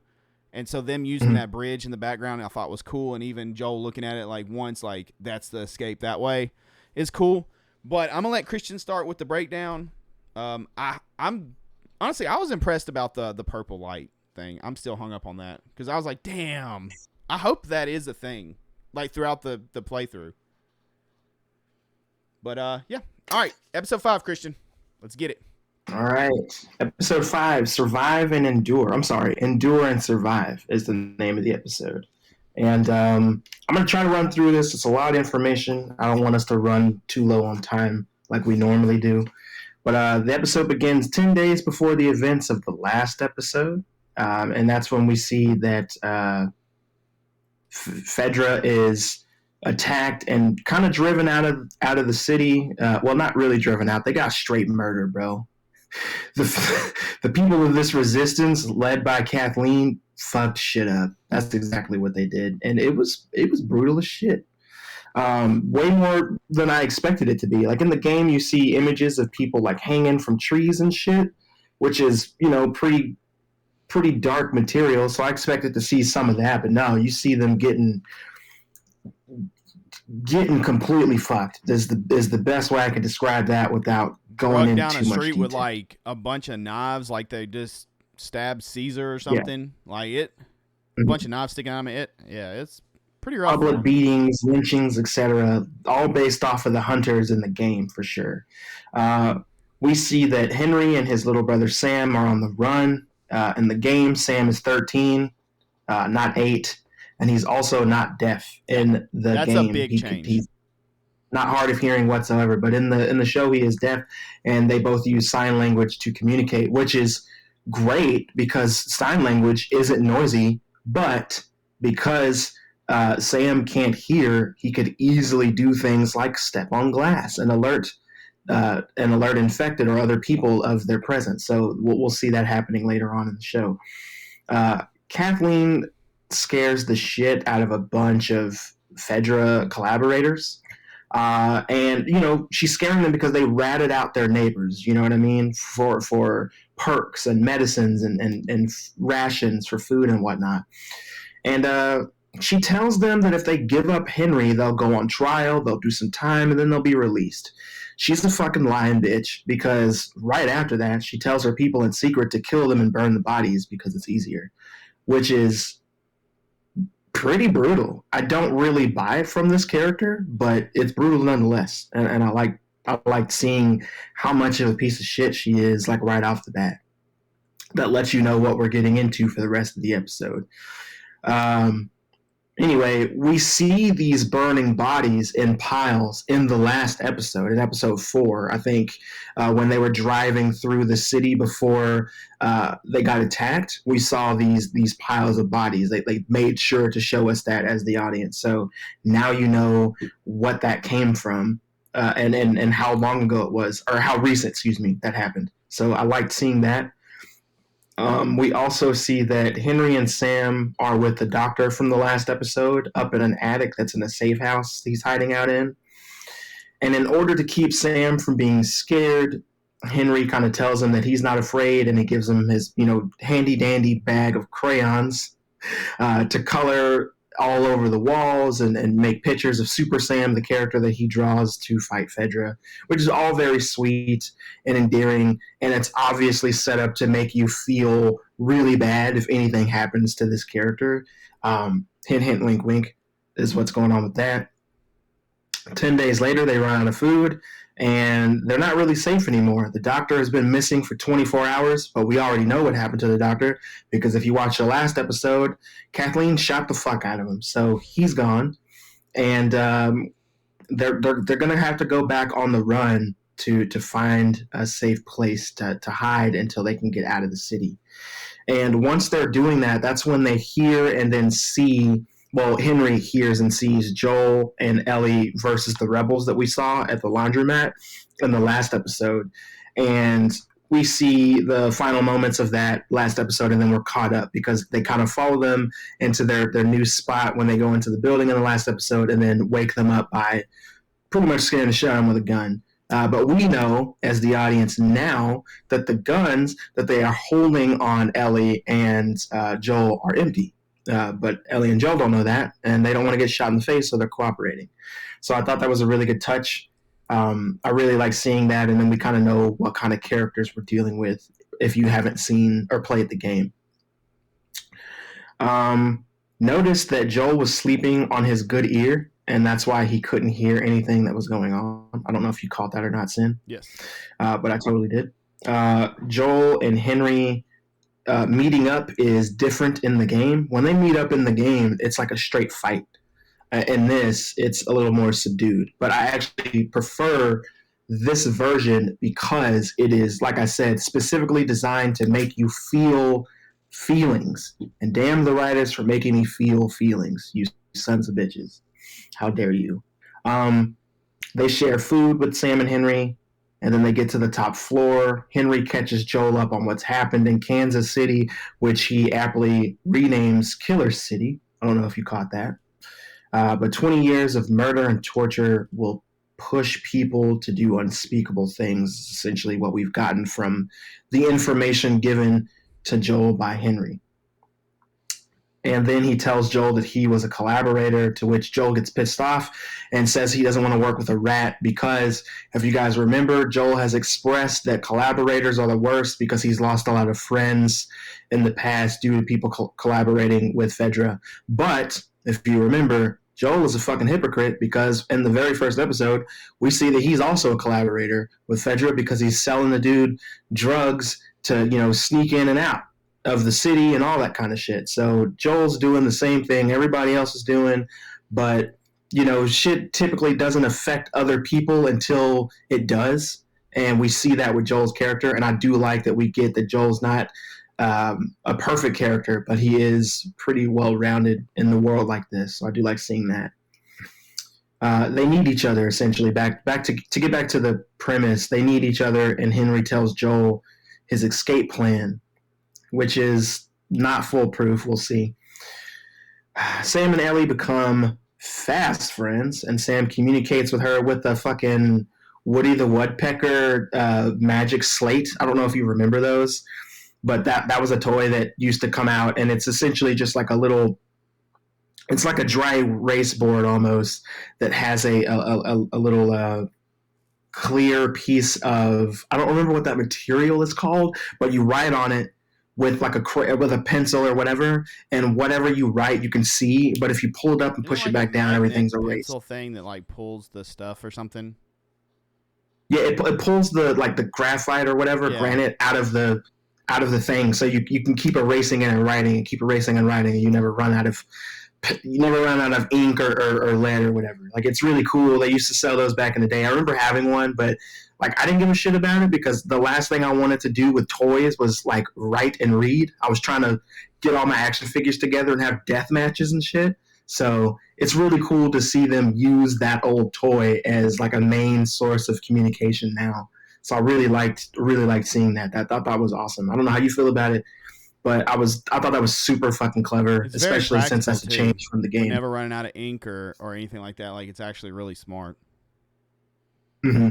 And so them using that bridge in the background, I thought was cool. And even Joel looking at it like once, like that's the escape that way, is cool. But I'm gonna let Christian start with the breakdown. I'm honestly, I was impressed about the purple light thing. I'm still hung up on that because I was like, damn, I hope that is a thing like throughout the playthrough. But yeah, all right, episode 5, Christian, let's get it. All right. Episode 5, Survive and Endure. I'm sorry, Endure and Survive is the name of the episode. And I'm going to try to run through this. It's a lot of information. I don't want us to run too low on time like we normally do. But the episode begins 10 days before the events of the last episode. And that's when we see that Fedra is attacked and kind of driven out of the city. Well, not really driven out. They got straight murdered, bro. The people of this resistance, led by Kathleen, fucked shit up. That's exactly what they did, and it was brutal as shit. Way more than I expected it to be. Like in the game, you see images of people like hanging from trees and shit, which is pretty dark material. So I expected to see some of that, but no, you see them getting completely fucked. Is the best way I could describe that without going into down too a much street detail. with like a bunch of knives, like they just stabbed Caesar or something. Yeah. Like a bunch of knives sticking out of it. Yeah, it's pretty rough. Public beatings, lynchings, etc., all based off of the hunters in the game for sure. We see that Henry and his little brother Sam are on the run. In the game, Sam is 13, not 8, and he's also not deaf in the That's game. That's a big change. He's not hard of hearing whatsoever, but in the show he is deaf, and they both use sign language to communicate, which is great because sign language isn't noisy, but because Sam can't hear, he could easily do things like step on glass and alert infected or other people of their presence. So we'll see that happening later on in the show. Kathleen scares the shit out of a bunch of Fedra collaborators. And she's scaring them because they ratted out their neighbors, you know what I mean, for perks and medicines and rations for food and whatnot. And she tells them that if they give up Henry, they'll go on trial, they'll do some time, and then they'll be released. She's a fucking lying bitch, because right after that, she tells her people in secret to kill them and burn the bodies because it's easier, which is pretty brutal. I don't really buy it from this character, but it's brutal nonetheless. And I like seeing how much of a piece of shit she is, like right off the bat. That lets you know what we're getting into for the rest of the episode. Anyway, we see these burning bodies in piles in the last episode, in episode 4, I think, when they were driving through the city before they got attacked. We saw these piles of bodies. They made sure to show us that as the audience. So now you know what that came from and how long ago it was, or how recent, that happened. So I liked seeing that. We also see that Henry and Sam are with the doctor from the last episode up in an attic that's in a safe house he's hiding out in. And in order to keep Sam from being scared, Henry kind of tells him that he's not afraid, and he gives him his, handy-dandy bag of crayons to color all over the walls and make pictures of Super Sam, the character that he draws to fight Fedra, which is all very sweet and endearing, and it's obviously set up to make you feel really bad if anything happens to this character. Hint, hint, wink, wink is what's going on with that. 10 days later, they run out of food, and they're not really safe anymore. The doctor has been missing for 24 hours, but we already know what happened to the doctor, because if you watch the last episode, Kathleen shot the fuck out of him, so he's gone. And they're going to have to go back on the run to find a safe place to hide until they can get out of the city. And once they're doing that, that's when they hear and then see... Well, Henry hears and sees Joel and Ellie versus the rebels that we saw at the laundromat in the last episode. And we see the final moments of that last episode, and then we're caught up because they kind of follow them into their new spot when they go into the building in the last episode, and then wake them up by pretty much scaring the shit out of them with a gun. But we know, as the audience now, that the guns that they are holding on Ellie and Joel are empty. But Ellie and Joel don't know that, and they don't want to get shot in the face, so they're cooperating. So I thought that was a really good touch. I really like seeing that, and then we kind of know what kind of characters we're dealing with if you haven't seen or played the game. Notice that Joel was sleeping on his good ear, and that's why he couldn't hear anything that was going on. I don't know if you caught that or not, Sin. Yes. But I totally did. Joel and Henry... meeting up is different in the game. When they meet up in the game, it's like a straight fight. In this, it's a little more subdued. But I actually prefer this version because it is, like I said, specifically designed to make you feel feelings. And damn the writers for making me feel feelings, you sons of bitches. How dare you? They share food with Sam and Henry, and then they get to the top floor. Henry catches Joel up on what's happened in Kansas City, which he aptly renames Killer City. I don't know if you caught that. But 20 years of murder and torture will push people to do unspeakable things, essentially what we've gotten from the information given to Joel by Henry. And then he tells Joel that he was a collaborator, to which Joel gets pissed off and says he doesn't want to work with a rat because, if you guys remember, Joel has expressed that collaborators are the worst because he's lost a lot of friends in the past due to people collaborating with Fedra. But if you remember, Joel is a fucking hypocrite because in the very first episode, we see that he's also a collaborator with Fedra because he's selling the dude drugs to, sneak in and out of the city and all that kind of shit. So Joel's doing the same thing everybody else is doing, but shit typically doesn't affect other people until it does. And we see that with Joel's character. And I do like that we get that Joel's not a perfect character, but he is pretty well-rounded in the world like this. So I do like seeing that. They need each other, essentially. Back to get back to the premise, they need each other, and Henry tells Joel his escape plan, which is not foolproof. We'll see. Sam and Ellie become fast friends, and Sam communicates with her with the fucking Woody the Woodpecker magic slate. I don't know if you remember those, but that was a toy that used to come out, and it's essentially just like it's like a dry erase board almost that has a little clear piece of, I don't remember what that material is called, but you write on it with like with a pencil or whatever, and whatever you write you can see, but if you pull it up and push it back down, everything's erased. Pencil thing that like pulls the stuff or something. Yeah, it pulls the graphite or whatever, granite out of the thing, so you can keep erasing it and writing and keep erasing and writing, and you never run out of ink or lead or whatever. Like, it's really cool. They used to sell those back in the day. I remember having one, but like I didn't give a shit about it because the last thing I wanted to do with toys was like write and read. I was trying to get all my action figures together and have death matches and shit. So it's really cool to see them use that old toy as like a main source of communication now. So I really liked seeing that. I thought that was awesome. I don't know how you feel about it, but I thought that was super fucking clever, especially since that's a change from the game. We're never running out of ink or anything like that. Like, it's actually really smart. Mm-hmm.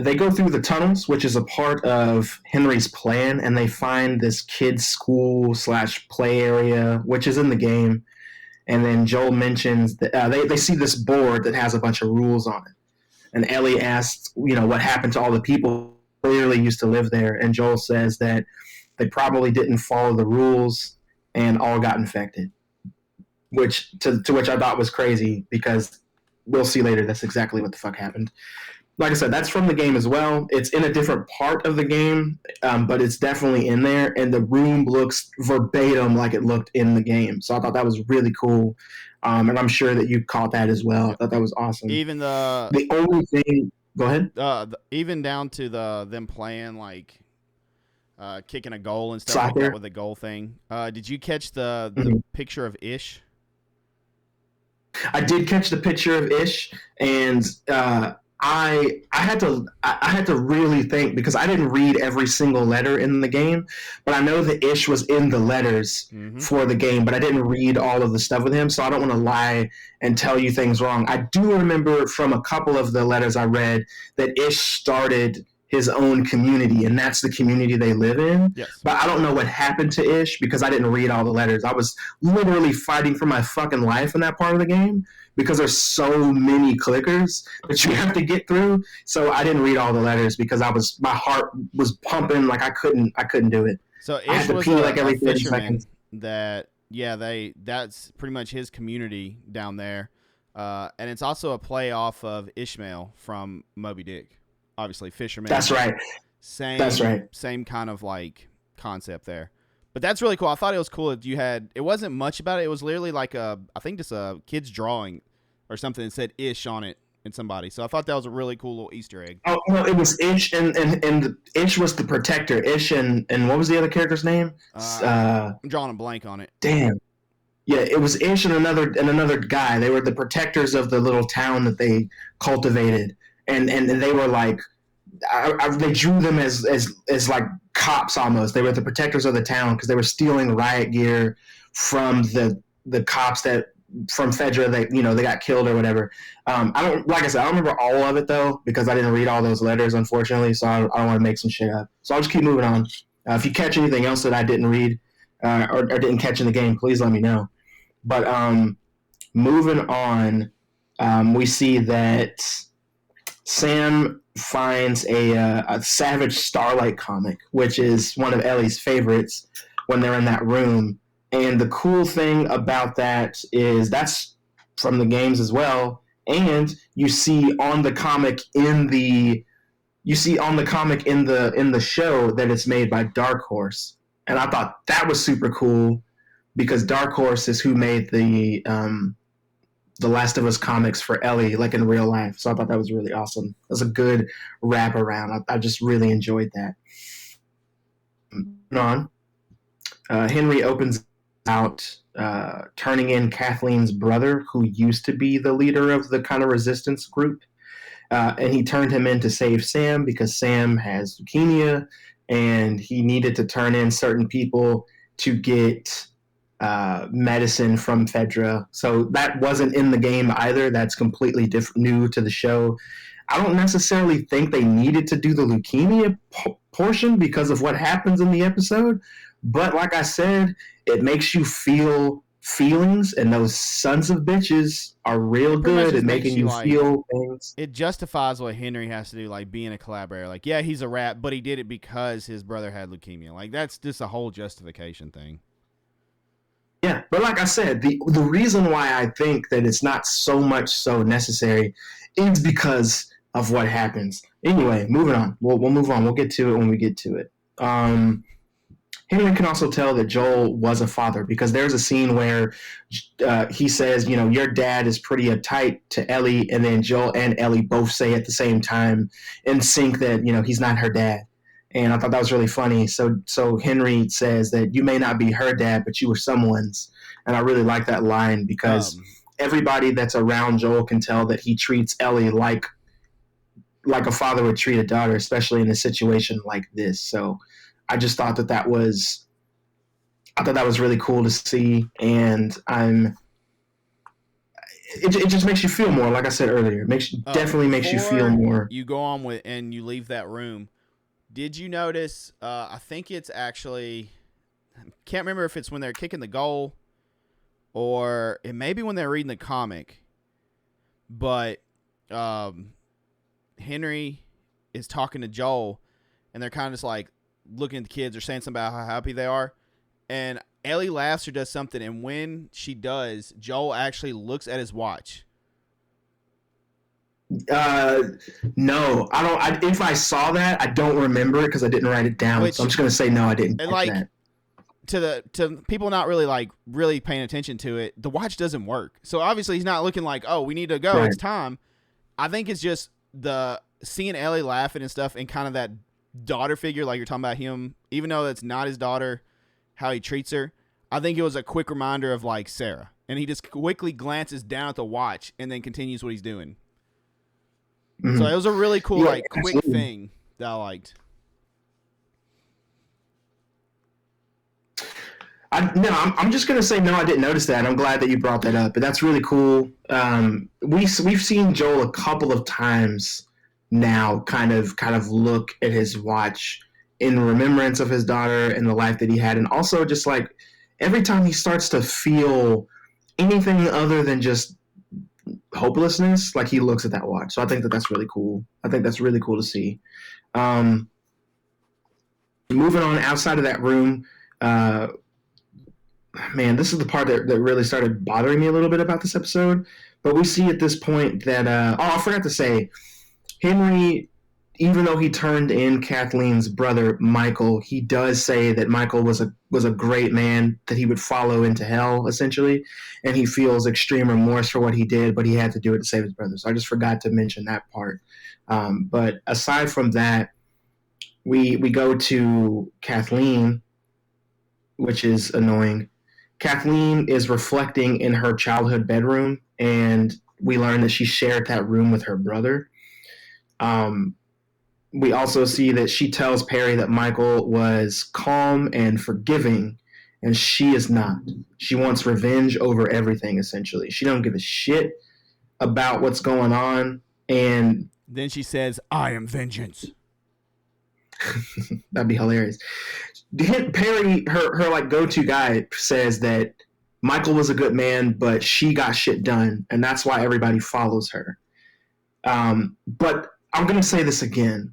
They go through the tunnels, which is a part of Henry's plan, and they find this kid's school / play area, which is in the game. And then Joel mentions that they see this board that has a bunch of rules on it. And Ellie asks, what happened to all the people who clearly used to live there. And Joel says that they probably didn't follow the rules and all got infected, which to which I thought was crazy because we'll see later that's exactly what the fuck happened. Like I said, that's from the game as well. It's in a different part of the game, but it's definitely in there, and the room looks verbatim like it looked in the game. So I thought that was really cool, and I'm sure that you caught that as well. I thought that was awesome. Even the only thing, go ahead. Even down to them playing like kicking a goal and stuff Soccer. like that with the goal thing. Did you catch the picture of Ish? I did catch the picture of Ish, and I had to really think because I didn't read every single letter in the game, but I know that Ish was in the letters for the game, but I didn't read all of the stuff with him, so I don't want to lie and tell you things wrong. I do remember from a couple of the letters I read that Ish started his own community, and that's the community they live in. Yes. But I don't know what happened to Ish because I didn't read all the letters. I was literally fighting for my fucking life in that part of the game because there's so many clickers that you have to get through. So I didn't read all the letters because my heart was pumping like I couldn't do it. So Ish I had to was pee like every 30 fisherman seconds. That's pretty much his community down there, and it's also a play off of Ishmael from Moby Dick. Obviously, fisherman. That's right. That's right. Same kind of like concept there. But that's really cool. I thought it was cool that it wasn't much about it. It was literally like I think just a kid's drawing or something that said Ish on it. in somebody. So I thought that was a really cool little Easter egg. Oh no, it was Ish, and Ish was the protector. Ish and what was the other character's name? I'm drawing a blank on it. Damn. Yeah, it was Ish and another guy. They were the protectors of the little town that they cultivated, and they were like, they drew them as like cops almost. They were the protectors of the town because they were stealing riot gear from the cops that from Fedra that they got killed or whatever. I don't remember all of it though because I didn't read all those letters unfortunately. So I don't want to make some shit up. So I'll just keep moving on. If you catch anything else that I didn't read or didn't catch in the game, please let me know. But moving on, we see that Sam finds a Savage Starlight comic, which is one of Ellie's favorites when they're in that room. And the cool thing about that is that's from the games as well. And you see on the comic in the show that it's made by Dark Horse. And I thought that was super cool because Dark Horse is who made the Last of Us comics for Ellie, like in real life. So I thought that was really awesome. It was a good wraparound. I just really enjoyed that. On, Henry opens out, turning in Kathleen's brother, who used to be the leader of the kind of resistance group. And he turned him in to save Sam because Sam has leukemia and he needed to turn in certain people to get medicine from Fedra. So that wasn't in the game either. That's completely new to the show. I don't necessarily think they needed to do the leukemia portion because of what happens in the episode. But like I said, it makes you feel feelings, and those sons of bitches are real good at making you feel things. It justifies what Henry has to do, like being a collaborator. Like, yeah, he's a rat, but he did it because his brother had leukemia. Like, that's just a whole justification thing. Yeah, but like I said, the reason why I think that it's not so much so necessary is because of what happens. Anyway, moving on. We'll move on. We'll get to it when we get to it. Henry can also tell that Joel was a father because there's a scene where he says, your dad is pretty uptight to Ellie, and then Joel and Ellie both say at the same time in sync that, he's not her dad. And I thought that was really funny. So Henry says that you may not be her dad, but you were someone's. And I really like that line because everybody that's around Joel can tell that he treats Ellie like a father would treat a daughter, especially in a situation like this. So I just thought that was really cool to see. And it just makes you feel more, like I said earlier. Definitely makes you feel more. You go on with and you leave that room. Did you notice, I think it's actually, can't remember if it's when they're kicking the goal or it may be when they're reading the comic, but Henry is talking to Joel and they're kind of just like looking at the kids or saying something about how happy they are. And Ellie laughs or does something. And when she does, Joel actually looks at his watch. No, I don't. If I saw that, I don't remember it because I didn't write it down. So I'm just gonna say no, I didn't. And like that. To people not really paying attention to it, the watch doesn't work. So obviously he's not looking like, oh, we need to go. Right. It's time. I think it's just the seeing Ellie laughing and stuff, and kind of that daughter figure, like you're talking about him, even though that's not his daughter, how he treats her. I think it was a quick reminder of like Sarah, and he just quickly glances down at the watch and then continues what he's doing. Mm-hmm. So it was a really cool, quick thing that I liked. I'm just going to say no, I didn't notice that. I'm glad that you brought that up, but that's really cool. We've seen Joel a couple of times now kind of look at his watch in remembrance of his daughter and the life that he had. And also just like every time he starts to feel anything other than just hopelessness, like he looks at that watch. So I think that's really cool. I think that's really cool to see. Moving on outside of that room, man, this is the part that really started bothering me a little bit about this episode. But we see at this point that I forgot to say, Henry even though he turned in Kathleen's brother Michael, he does say that Michael was a great man that he would follow into hell essentially, and he feels extreme remorse for what he did, but he had to do it to save his brother. So I just forgot to mention that part. But aside from that, we go to Kathleen, which is annoying. Kathleen is reflecting in her childhood bedroom, and we learn that she shared that room with her brother. We also see that she tells Perry that Michael was calm and forgiving, and she is not. She wants revenge over everything, essentially. She don't give a shit about what's going on, and then she says, "I am vengeance." that'd be hilarious. Perry, her like go-to guy, says that Michael was a good man, but she got shit done, and that's why everybody follows her. But I'm gonna say this again.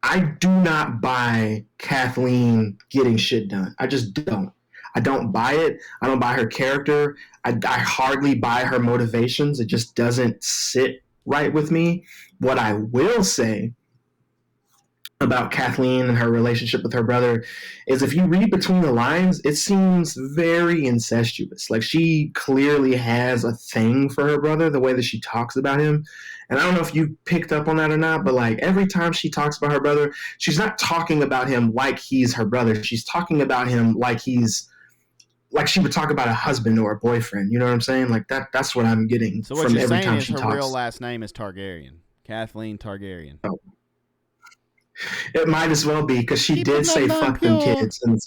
I do not buy Kathleen getting shit done. I just don't. I don't buy it. I don't buy her character. I hardly buy her motivations. It just doesn't sit right with me. What I will say about Kathleen and her relationship with her brother is if you read between the lines, it seems very incestuous. Like she clearly has a thing for her brother, the way that she talks about him. And I don't know if you picked up on that or not, but like every time she talks about her brother, she's not talking about him like he's her brother. She's talking about him like he's like she would talk about a husband or a boyfriend. You know what I'm saying? Like that's what I'm getting So what from you're every saying time is she her talks. real last name is Targaryen, Kathleen Targaryen. Oh. It might as well be because she Keep did say bloodline fuck them pure. kids in the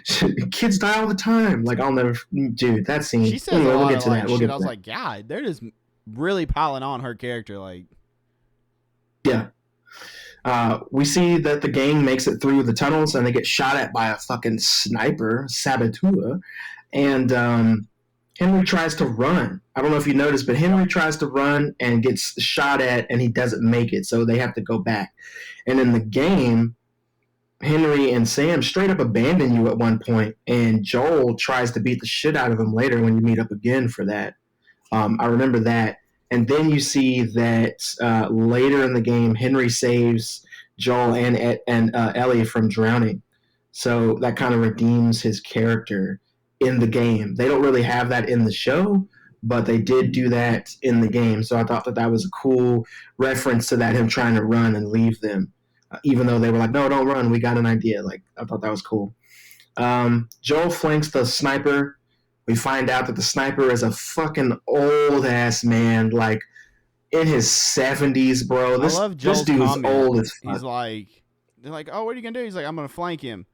same kids die all the time. Like I'll never, dude. That scene. She says anyway, a lot we'll get of to like that. We'll shit. get I to was that. like, God, they're just really piling on her character. Like, Yeah. We see that the gang makes it through the tunnels and they get shot at by a fucking sniper, saboteur, and Henry tries to run. I don't know if you noticed, but Henry tries to run and gets shot at, and he doesn't make it, so they have to go back. And in the game, Henry and Sam straight up abandon you at one point, and Joel tries to beat the shit out of him later when you meet up again for that. I remember that. And then you see that later in the game, Henry saves Joel and Ellie from drowning. So that kind of redeems his character in the game. They don't really have that in the show, but they did do that in the game. So I thought that that was a cool reference to that, him trying to run and leave them. Even though they were like, no, don't run. We got an idea. Like, I thought that was cool. Joel flanks the sniper. We find out that the sniper is a fucking old ass man, like in his 70s, bro. I love This Joel's dude's comment. old as fuck. He's like, they're like, oh, what are you gonna do? He's like, I'm gonna flank him.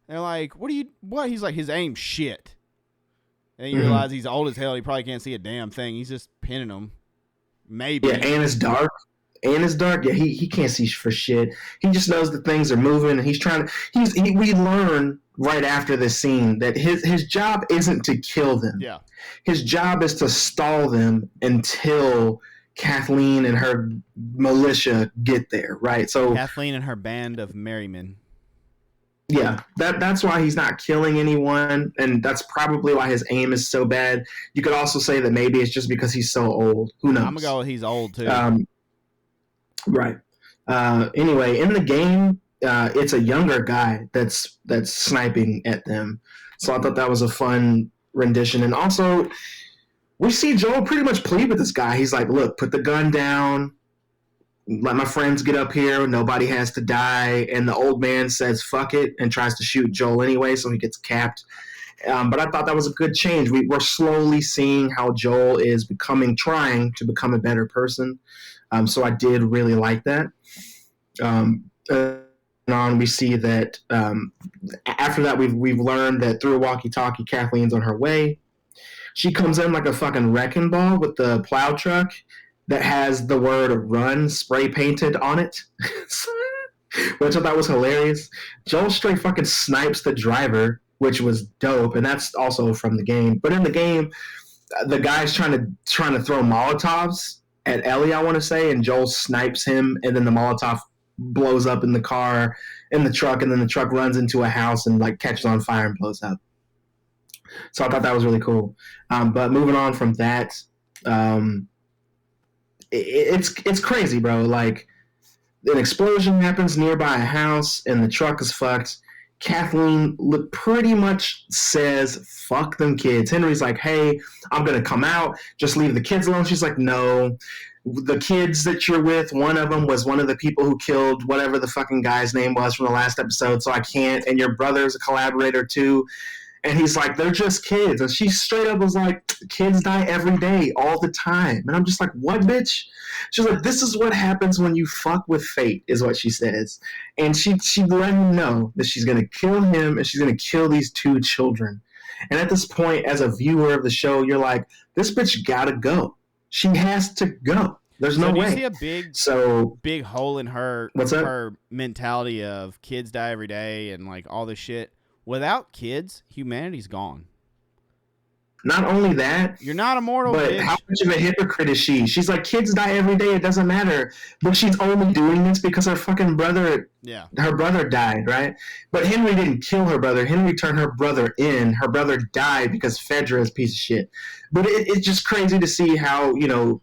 They're like, what? He's like, his aim's shit. And you realize he's old as hell. He probably can't see a damn thing. He's just pinning them. Maybe. Yeah, and it's dark. Yeah, he can't see for shit. He just knows that things are moving, and he's trying to. We learn right after this scene that his job isn't to kill them. Yeah. His job is to stall them until Kathleen and her militia get there, right? So Kathleen and her band of merrymen. yeah, that's why he's not killing anyone, and that's probably why his aim is so bad. You could also say that maybe it's just because he's so old. Who knows? I'm gonna go with he's old too. Right. Anyway, in the game, it's a younger guy that's sniping at them. So I thought that was a fun rendition, and also we see Joel pretty much plead with this guy. He's like, "Look, put the gun down. Let my friends get up here. Nobody has to die." And the old man says, "Fuck it," and tries to shoot Joel anyway, so he gets capped. But I thought that was a good change. We're slowly seeing how Joel is trying to become a better person. So I did really like that. On we see that after that we've learned that through a walkie-talkie, Kathleen's on her way. She comes in like a fucking wrecking ball with the plow truck that has the word "run" spray painted on it, which I thought was hilarious. Joel straight fucking snipes the driver, which was dope, and that's also from the game. But in the game, the guy's trying to throw Molotovs at Ellie, I want to say, and Joel snipes him, and then the Molotov blows up in the truck, and then the truck runs into a house and like catches on fire and blows up. So I thought that was really cool. But moving on from that, it's crazy, bro. Like, an explosion happens nearby a house, and the truck is fucked. Kathleen pretty much says, fuck them kids. Henry's like, hey, I'm going to come out. Just leave the kids alone. She's like, no. The kids that you're with, one of them was one of the people who killed whatever the fucking guy's name was from the last episode, so I can't. And your brother's a collaborator, too. And he's like, they're just kids. And she straight up was like, kids die every day, all the time. And I'm just like, what, bitch? She's like, this is what happens when you fuck with fate, is what she says. And she let him know that she's going to kill him and she's going to kill these 2 children. And at this point, as a viewer of the show, you're like, this bitch gotta go. She has to go. There's no way. Do you see a big hole in her mentality of kids die every day and like all this shit? Without kids, humanity's gone. Not only that, you're not immortal, but bitch. How much of a hypocrite is she? She's like, kids die every day, it doesn't matter. But she's only doing this because her fucking brother, her brother died, right? But Henry didn't kill her brother. Henry turned her brother in. Her brother died because Fedra is a piece of shit. But it's just crazy to see how, you know,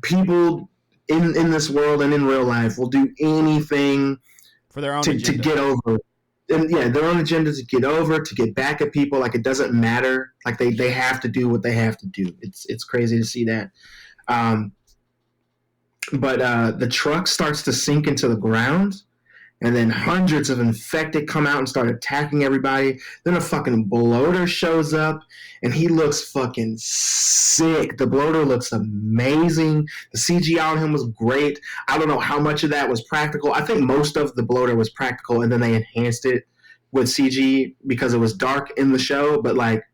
people in this world and in real life will do anything for their own to get over. And yeah, their own agenda to get over, to get back at people. Like, it doesn't matter. Like, they have to do what they have to do. It's crazy to see that. But the truck starts to sink into the ground, and then hundreds of infected come out and start attacking everybody. Then a fucking bloater shows up, and he looks fucking sick. The bloater looks amazing. The CGI on him was great. I don't know how much of that was practical. I think most of the bloater was practical, and then they enhanced it with CG because it was dark in the show. But, like,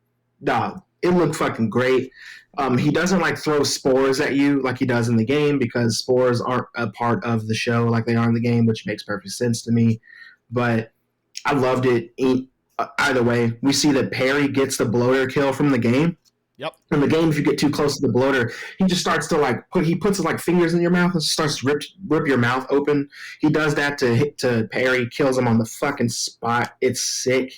dog, it looked fucking great. He doesn't, like, throw spores at you like he does in the game because spores aren't a part of the show like they are in the game, which makes perfect sense to me. But I loved it. Either way, we see that Perry gets the bloater kill from the game. Yep. In the game, if you get too close to the bloater, he just starts to, like, he puts his, like, fingers in your mouth and starts to rip your mouth open. He does that to Perry, kills him on the fucking spot. It's sick.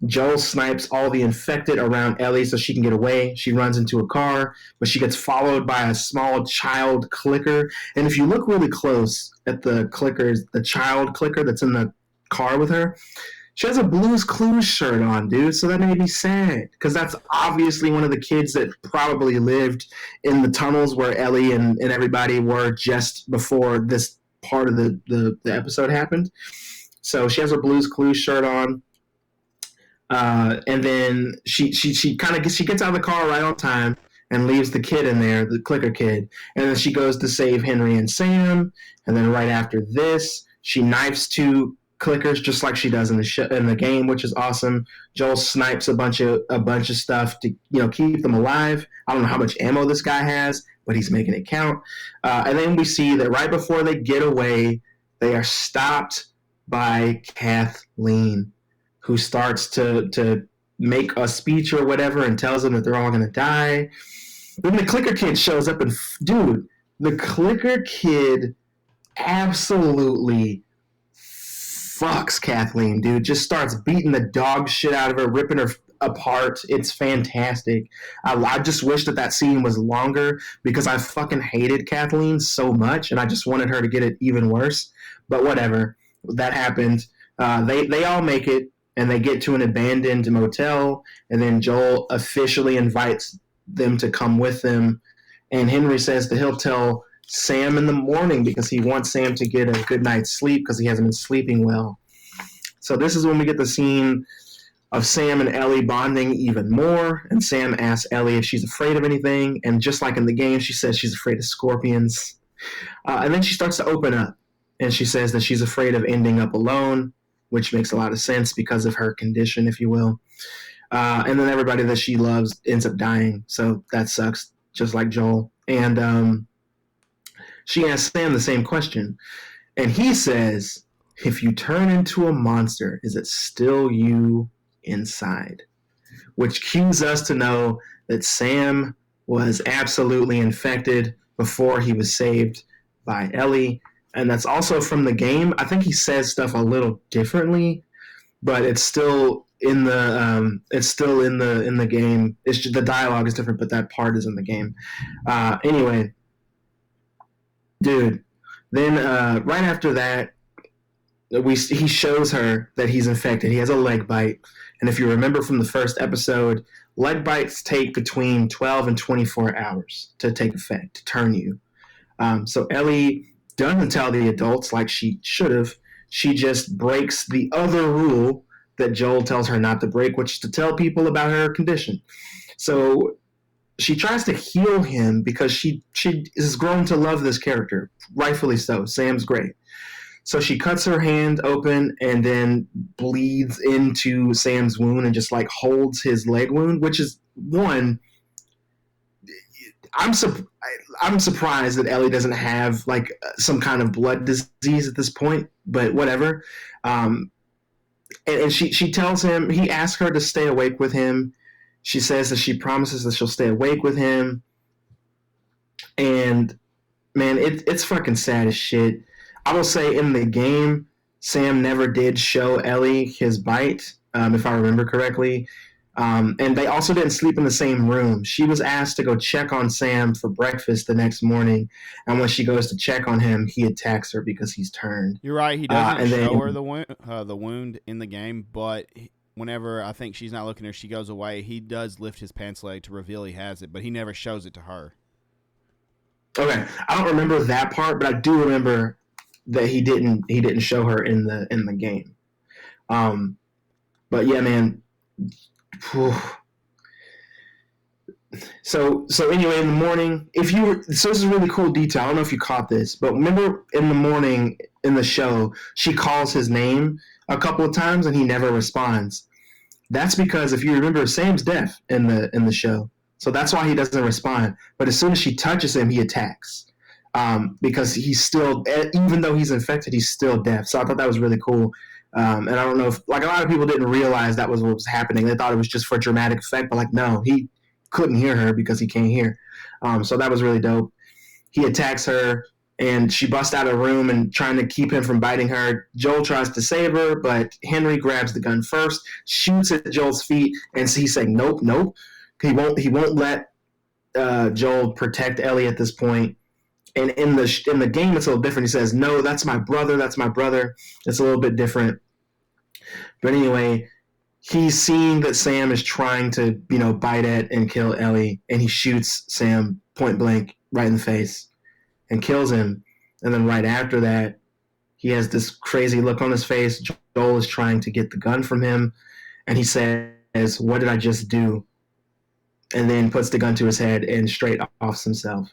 Joel snipes all the infected around Ellie so she can get away. She runs into a car, but she gets followed by a small child clicker. And if you look really close at the child clicker that's in the car with her, she has a Blue's Clues shirt on, dude. So that made me sad because that's obviously one of the kids that probably lived in the tunnels where Ellie and everybody were just before this part of the episode happened. So she has a Blue's Clues shirt on. And then she gets out of the car right on time and leaves the kid in there, the clicker kid. And then she goes to save Henry and Sam. And then right after this, she knifes 2 clickers just like she does in the game, which is awesome. Joel snipes a bunch of stuff to, you know, keep them alive. I don't know how much ammo this guy has, but he's making it count. And then we see that right before they get away, they are stopped by Kathleen, who starts to make a speech or whatever and tells them that they're all going to die. Then the clicker kid shows up and, dude, the clicker kid absolutely fucks Kathleen, dude. Just starts beating the dog shit out of her, ripping her apart. It's fantastic. I just wish that scene was longer because I fucking hated Kathleen so much and I just wanted her to get it even worse. But whatever. That happened. They all make it. And they get to an abandoned motel, and then Joel officially invites them to come with them. And Henry says that he'll tell Sam in the morning because he wants Sam to get a good night's sleep because he hasn't been sleeping well. So this is when we get the scene of Sam and Ellie bonding even more. And Sam asks Ellie if she's afraid of anything. And just like in the game, she says she's afraid of scorpions. And then she starts to open up. And she says that she's afraid of ending up alone, which makes a lot of sense because of her condition, if you will. And then everybody that she loves ends up dying. So that sucks, just like Joel. And she asks Sam the same question. And he says, if you turn into a monster, is it still you inside? Which cues us to know that Sam was absolutely infected before he was saved by Ellie. And that's also from the game. I think he says stuff a little differently, but it's still in the game. It's just, the dialogue is different, but that part is in the game. Anyway, dude. Then right after that, he shows her that he's infected. He has a leg bite, and if you remember from the first episode, leg bites take between 12 and 24 hours to take effect to turn you. So Ellie doesn't tell the adults like she should have. She just breaks the other rule that Joel tells her not to break, which is to tell people about her condition. So she tries to heal him because she has grown to love this character, rightfully so. Sam's great. So she cuts her hand open and then bleeds into Sam's wound and just like holds his leg wound, which is one. I'm surprised that Ellie doesn't have like some kind of blood disease at this point, but whatever. And she tells him, he asks her to stay awake with him. She says that she promises that she'll stay awake with him. And man, it's fucking sad as shit. I will say in the game, Sam never did show Ellie his bite, if I remember correctly. And they also didn't sleep in the same room. She was asked to go check on Sam for breakfast the next morning, and when she goes to check on him, he attacks her because he's turned. You're right. He doesn't show her the wound in the game, but whenever I think she's not looking at her, she goes away. He does lift his pants leg to reveal he has it, but he never shows it to her. Okay, I don't remember that part, but I do remember that he didn't show her in the game. But yeah, man. Whew. So anyway, in the morning, so this is a really cool detail. I don't know if you caught this, but remember in the morning in the show, she calls his name a couple of times and he never responds. That's because if you remember, Sam's deaf in the show, so that's why he doesn't respond. But as soon as she touches him, he attacks. Because he's still, even though he's infected, he's still deaf. So I thought that was really cool. And I don't know if, like, a lot of people didn't realize that was what was happening. They thought it was just for dramatic effect, but like, no, he couldn't hear her because he can't hear. So that was really dope. He attacks her, and she busts out of the room and trying to keep him from biting her. Joel tries to save her, but Henry grabs the gun first, shoots at Joel's feet, and he's saying, nope. He won't let Joel protect Ellie at this point. And in the game, it's a little different. He says, no, that's my brother. It's a little bit different. But anyway, he's seeing that Sam is trying to, bite at and kill Ellie, and he shoots Sam point blank right in the face and kills him. And then right after that, he has this crazy look on his face. Joel is trying to get the gun from him, and he says, what did I just do? And then puts the gun to his head and straight offs himself.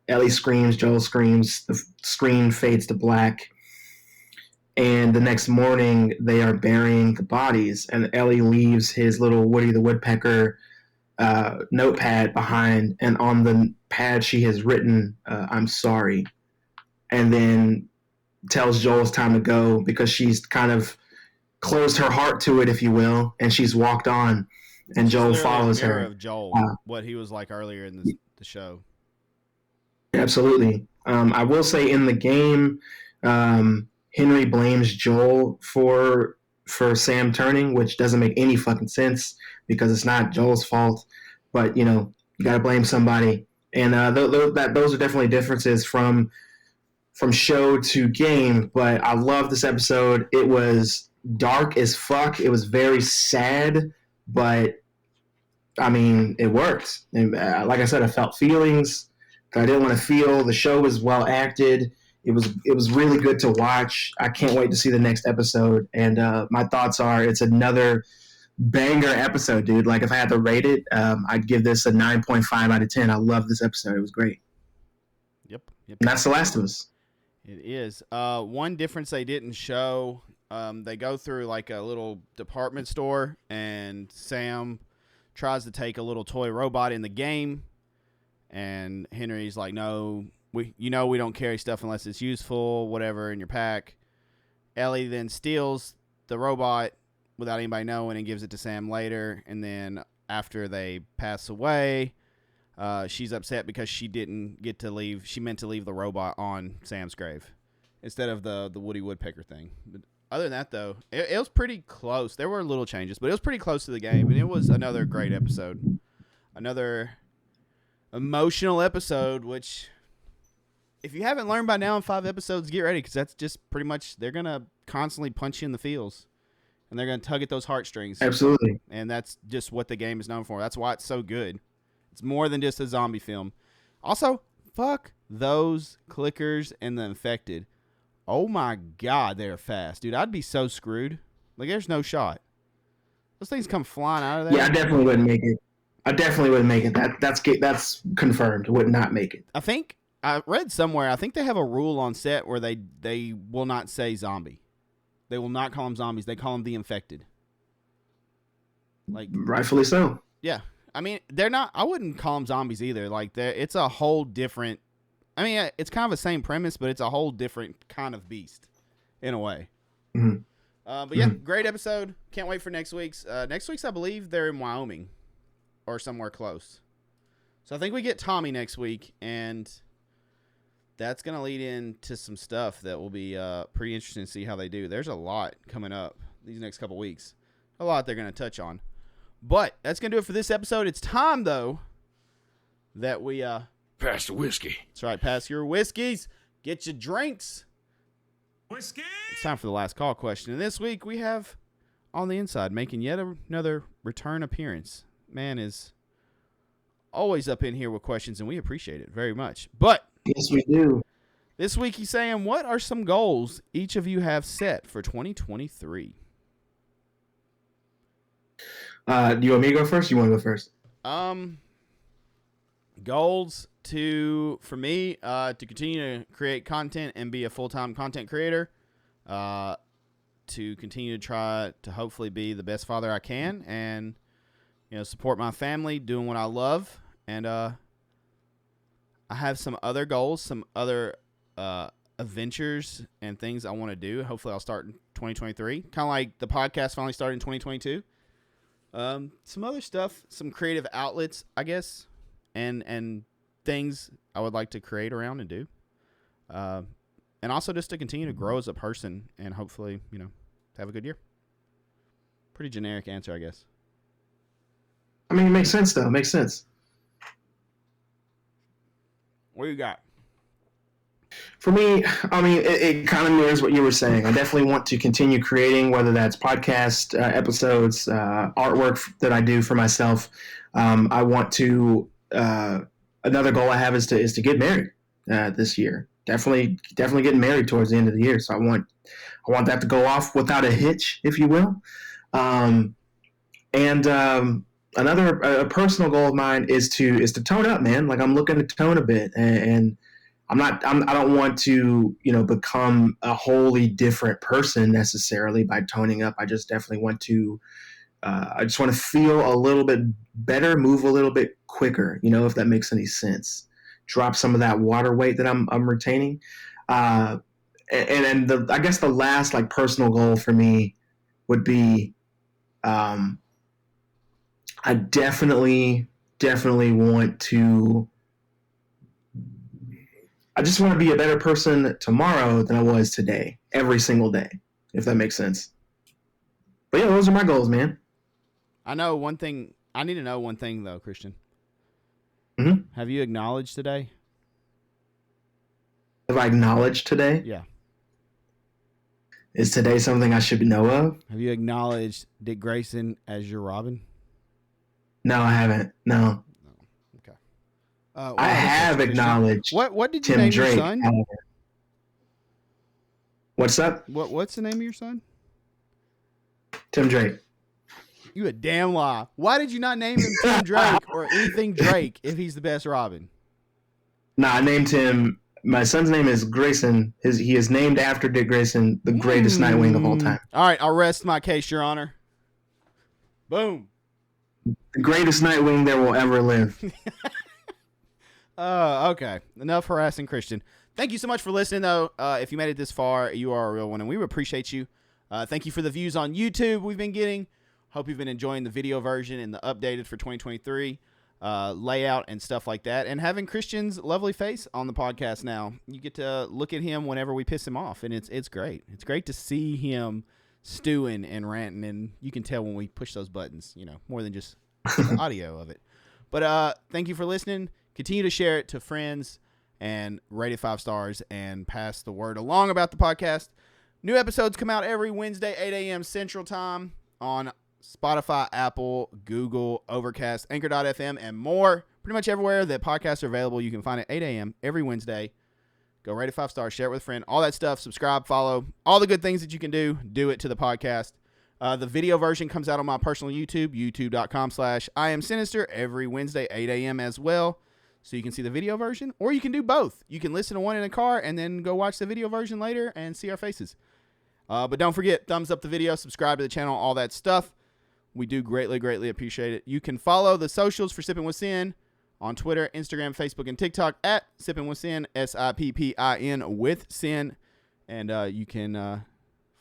Ellie screams, Joel screams, the screen fades to black. And the next morning, they are burying the bodies, and Ellie leaves his little Woody the Woodpecker notepad behind, and on the pad she has written, I'm sorry, and then tells Joel it's time to go because she's kind of closed her heart to it, if you will, and she's walked on, and Joel follows her. Of Joel, what he was like earlier in the show. Absolutely. I will say in the game, Henry blames Joel for Sam turning, which doesn't make any fucking sense because it's not Joel's fault. But you got to blame somebody, and those are definitely differences from show to game. But I love this episode. It was dark as fuck. It was very sad, but I mean, it worked. And, like I said, I felt feelings that I didn't want to feel. The show was well acted. It was really good to watch. I can't wait to see the next episode. And my thoughts are, it's another banger episode, dude. Like, if I had to rate it, I'd give this a 9.5 out of 10. I love this episode. It was great. Yep. And that's The Last of Us. It is. One difference they didn't show, they go through like a little department store, and Sam tries to take a little toy robot in the game, and Henry's like, no, we don't carry stuff unless it's useful, whatever, in your pack. Ellie then steals the robot without anybody knowing and gives it to Sam later, and then after they pass away, she's upset because she didn't get to leave. She meant to leave the robot on Sam's grave instead of the Woody Woodpecker thing. But other than that, though, it was pretty close. There were little changes, but it was pretty close to the game, and it was another great episode. Another emotional episode, which if you haven't learned by now in 5 episodes, get ready, because that's just pretty much, they're going to constantly punch you in the feels, and they're going to tug at those heartstrings. Absolutely. And that's just what the game is known for. That's why it's so good. It's more than just a zombie film. Also, fuck those clickers and the infected. Oh my God, they're fast. Dude, I'd be so screwed. Like, there's no shot. Those things come flying out of there. Yeah, I definitely wouldn't make it. That's confirmed. Would not make it. I think I read somewhere, I think they have a rule on set where they will not say zombie. They will not call them zombies. They call them the infected. Like, rightfully so. Yeah. I mean, they're not, I wouldn't call them zombies either. Like, it's a whole different, I mean, it's kind of the same premise, but it's a whole different kind of beast in a way. Mm-hmm. But yeah, great episode. Can't wait for next week's. Next week's, I believe they're in Wyoming or somewhere close. So I think we get Tommy next week, and that's going to lead into some stuff that will be pretty interesting to see how they do. There's a lot coming up these next couple weeks. A lot they're going to touch on. But that's going to do it for this episode. It's time, though, that we... pass the whiskey. That's right. Pass your whiskeys. Get your drinks. Whiskey! It's time for the last call question. And this week we have On the Inside making yet another return appearance. Man is always up in here with questions, and we appreciate it very much. But yes, we do. This week he's saying, what are some goals each of you have set for 2023? Do you want me to go first? Or you want to go first? Goals for me to continue to create content and be a full-time content creator, to continue to try to hopefully be the best father I can, and support my family doing what I love. And I have some other goals, some other adventures and things I want to do. Hopefully I'll start in 2023, kind of like the podcast finally started in 2022. Some other stuff, some creative outlets, I guess, and things I would like to create around and do. And also just to continue to grow as a person and hopefully, have a good year. Pretty generic answer, I guess. I mean, it makes sense, though. It makes sense. What do you got? For me, I mean, it kind of mirrors what you were saying. I definitely want to continue creating, whether that's podcast episodes, artwork that I do for myself. I want to. Another goal I have is to get married this year. Definitely getting married towards the end of the year. So I want that to go off without a hitch, if you will. Another personal goal of mine is to tone up, man. Like, I'm looking to tone a bit, and I don't want to, become a wholly different person necessarily by toning up. I just definitely want to, I just want to feel a little bit better, move a little bit quicker, if that makes any sense. Drop some of that water weight that I'm retaining. I guess the last personal goal for me would be, I definitely want to. I just want to be a better person tomorrow than I was today, every single day, if that makes sense. But yeah, those are my goals, man. I know one thing. I need to know one thing, though, Christian. Mm-hmm. Have you acknowledged today? Have I acknowledged today? Yeah. Is today something I should know of? Have you acknowledged Dick Grayson as your Robin? No, I haven't. No. Okay. I have acknowledged. What did you Tim name Drake, your son? however. What's up? What's the name of your son? Tim Drake. You a damn lie. Why did you not name him Tim Drake or anything Drake if he's the best Robin? Nah, I named him. My son's name is Grayson. He is named after Dick Grayson, the greatest Nightwing of all time. All right, I'll rest my case, Your Honor. Boom. The greatest Nightwing there will ever live. Okay. Enough harassing Christian. Thank you so much for listening, though. If you made it this far, you are a real one, and we appreciate you. Thank you for the views on YouTube we've been getting. Hope you've been enjoying the video version and the updated for 2023 layout and stuff like that. And having Christian's lovely face on the podcast now, you get to look at him whenever we piss him off, and it's great. It's great to see him stewing and ranting, and you can tell when we push those buttons, more than just the audio of it. But thank you for listening. Continue to share it to friends and rate it 5 stars and pass the word along about the podcast. New episodes come out every Wednesday, 8 a.m. Central Time on Spotify, Apple, Google, Overcast, Anchor.fm, and more. Pretty much everywhere that podcasts are available, you can find it 8 a.m. every Wednesday. Go rate it 5 stars, share it with a friend, all that stuff. Subscribe, follow, all the good things that you can do it to the podcast. The video version comes out on my personal YouTube, youtube.com/IamSinister, every Wednesday, 8 a.m. as well. So you can see the video version, or you can do both. You can listen to one in a car and then go watch the video version later and see our faces. But don't forget, thumbs up the video, subscribe to the channel, all that stuff. We do greatly, greatly appreciate it. You can follow the socials for Sippin' With Sin on Twitter, Instagram, Facebook, and TikTok at Sippin' With Sin, SIPPIN with Sin. And you can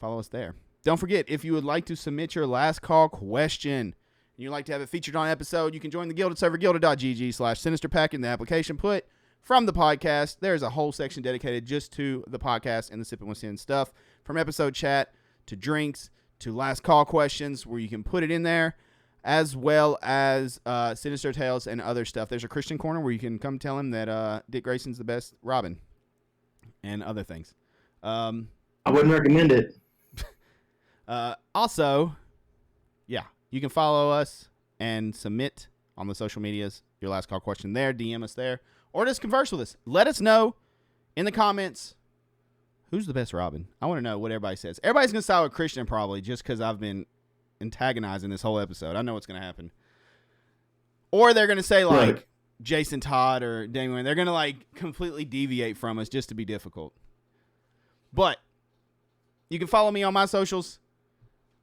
follow us there. Don't forget, if you would like to submit your last call question and you'd like to have it featured on an episode, you can join the Gilded server, gilded.gg/sinisterpack in the application put from the podcast. There's a whole section dedicated just to the podcast and the Sippin' With Sin stuff, from episode chat to drinks to last call questions, where you can put it in there, as well as Sinister Tales and other stuff. There's a Christian corner where you can come tell him that Dick Grayson's the best Robin and other things. I wouldn't recommend it. Also, yeah, you can follow us and submit on the social medias your last call question there, DM us there, or just converse with us. Let us know in the comments who's the best Robin. I want to know what everybody says. Everybody's going to side with Christian probably just because I've been antagonizing this whole episode. I know what's going to happen. Or they're going to say like Right. Jason Todd or Damien. They're going to like completely deviate from us just to be difficult. But you can follow me on my socials.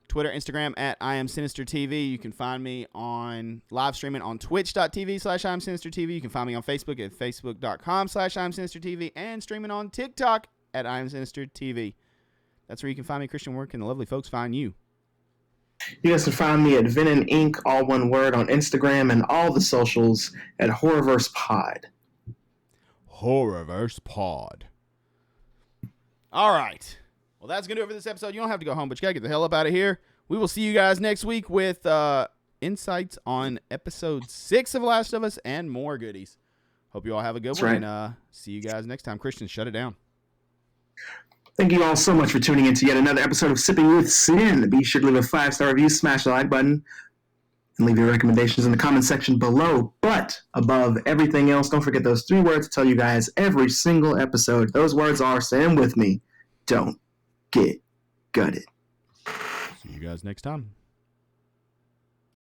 Twitter, Instagram at IamSinisterTV. You can find me on live streaming on twitch.tv/IamSinisterTV. You can find me on Facebook at facebook.com/IamSinisterTV and streaming on TikTok at IamSinisterTV. That's where you can find me, Christian Work, and the lovely folks find you. You guys can find me at Venom Inc., all one word, on Instagram and all the socials at Horrorverse Pod. Horrorverse Pod. All right. Well, that's going to do it for this episode. You don't have to go home, but you got to get the hell up out of here. We will see you guys next week with insights on episode 6 of Last of Us and more goodies. Hope you all have a good That's one, right. and see you guys next time. Christian, shut it down. Thank you all so much for tuning in to yet another episode of Sipping With Sin. Be sure to leave a 5-star review, smash the like button, and leave your recommendations in the comment section below. But above everything else, don't forget those 3 words to tell you guys every single episode. Those words are, say them with me, don't get gutted. See you guys next time.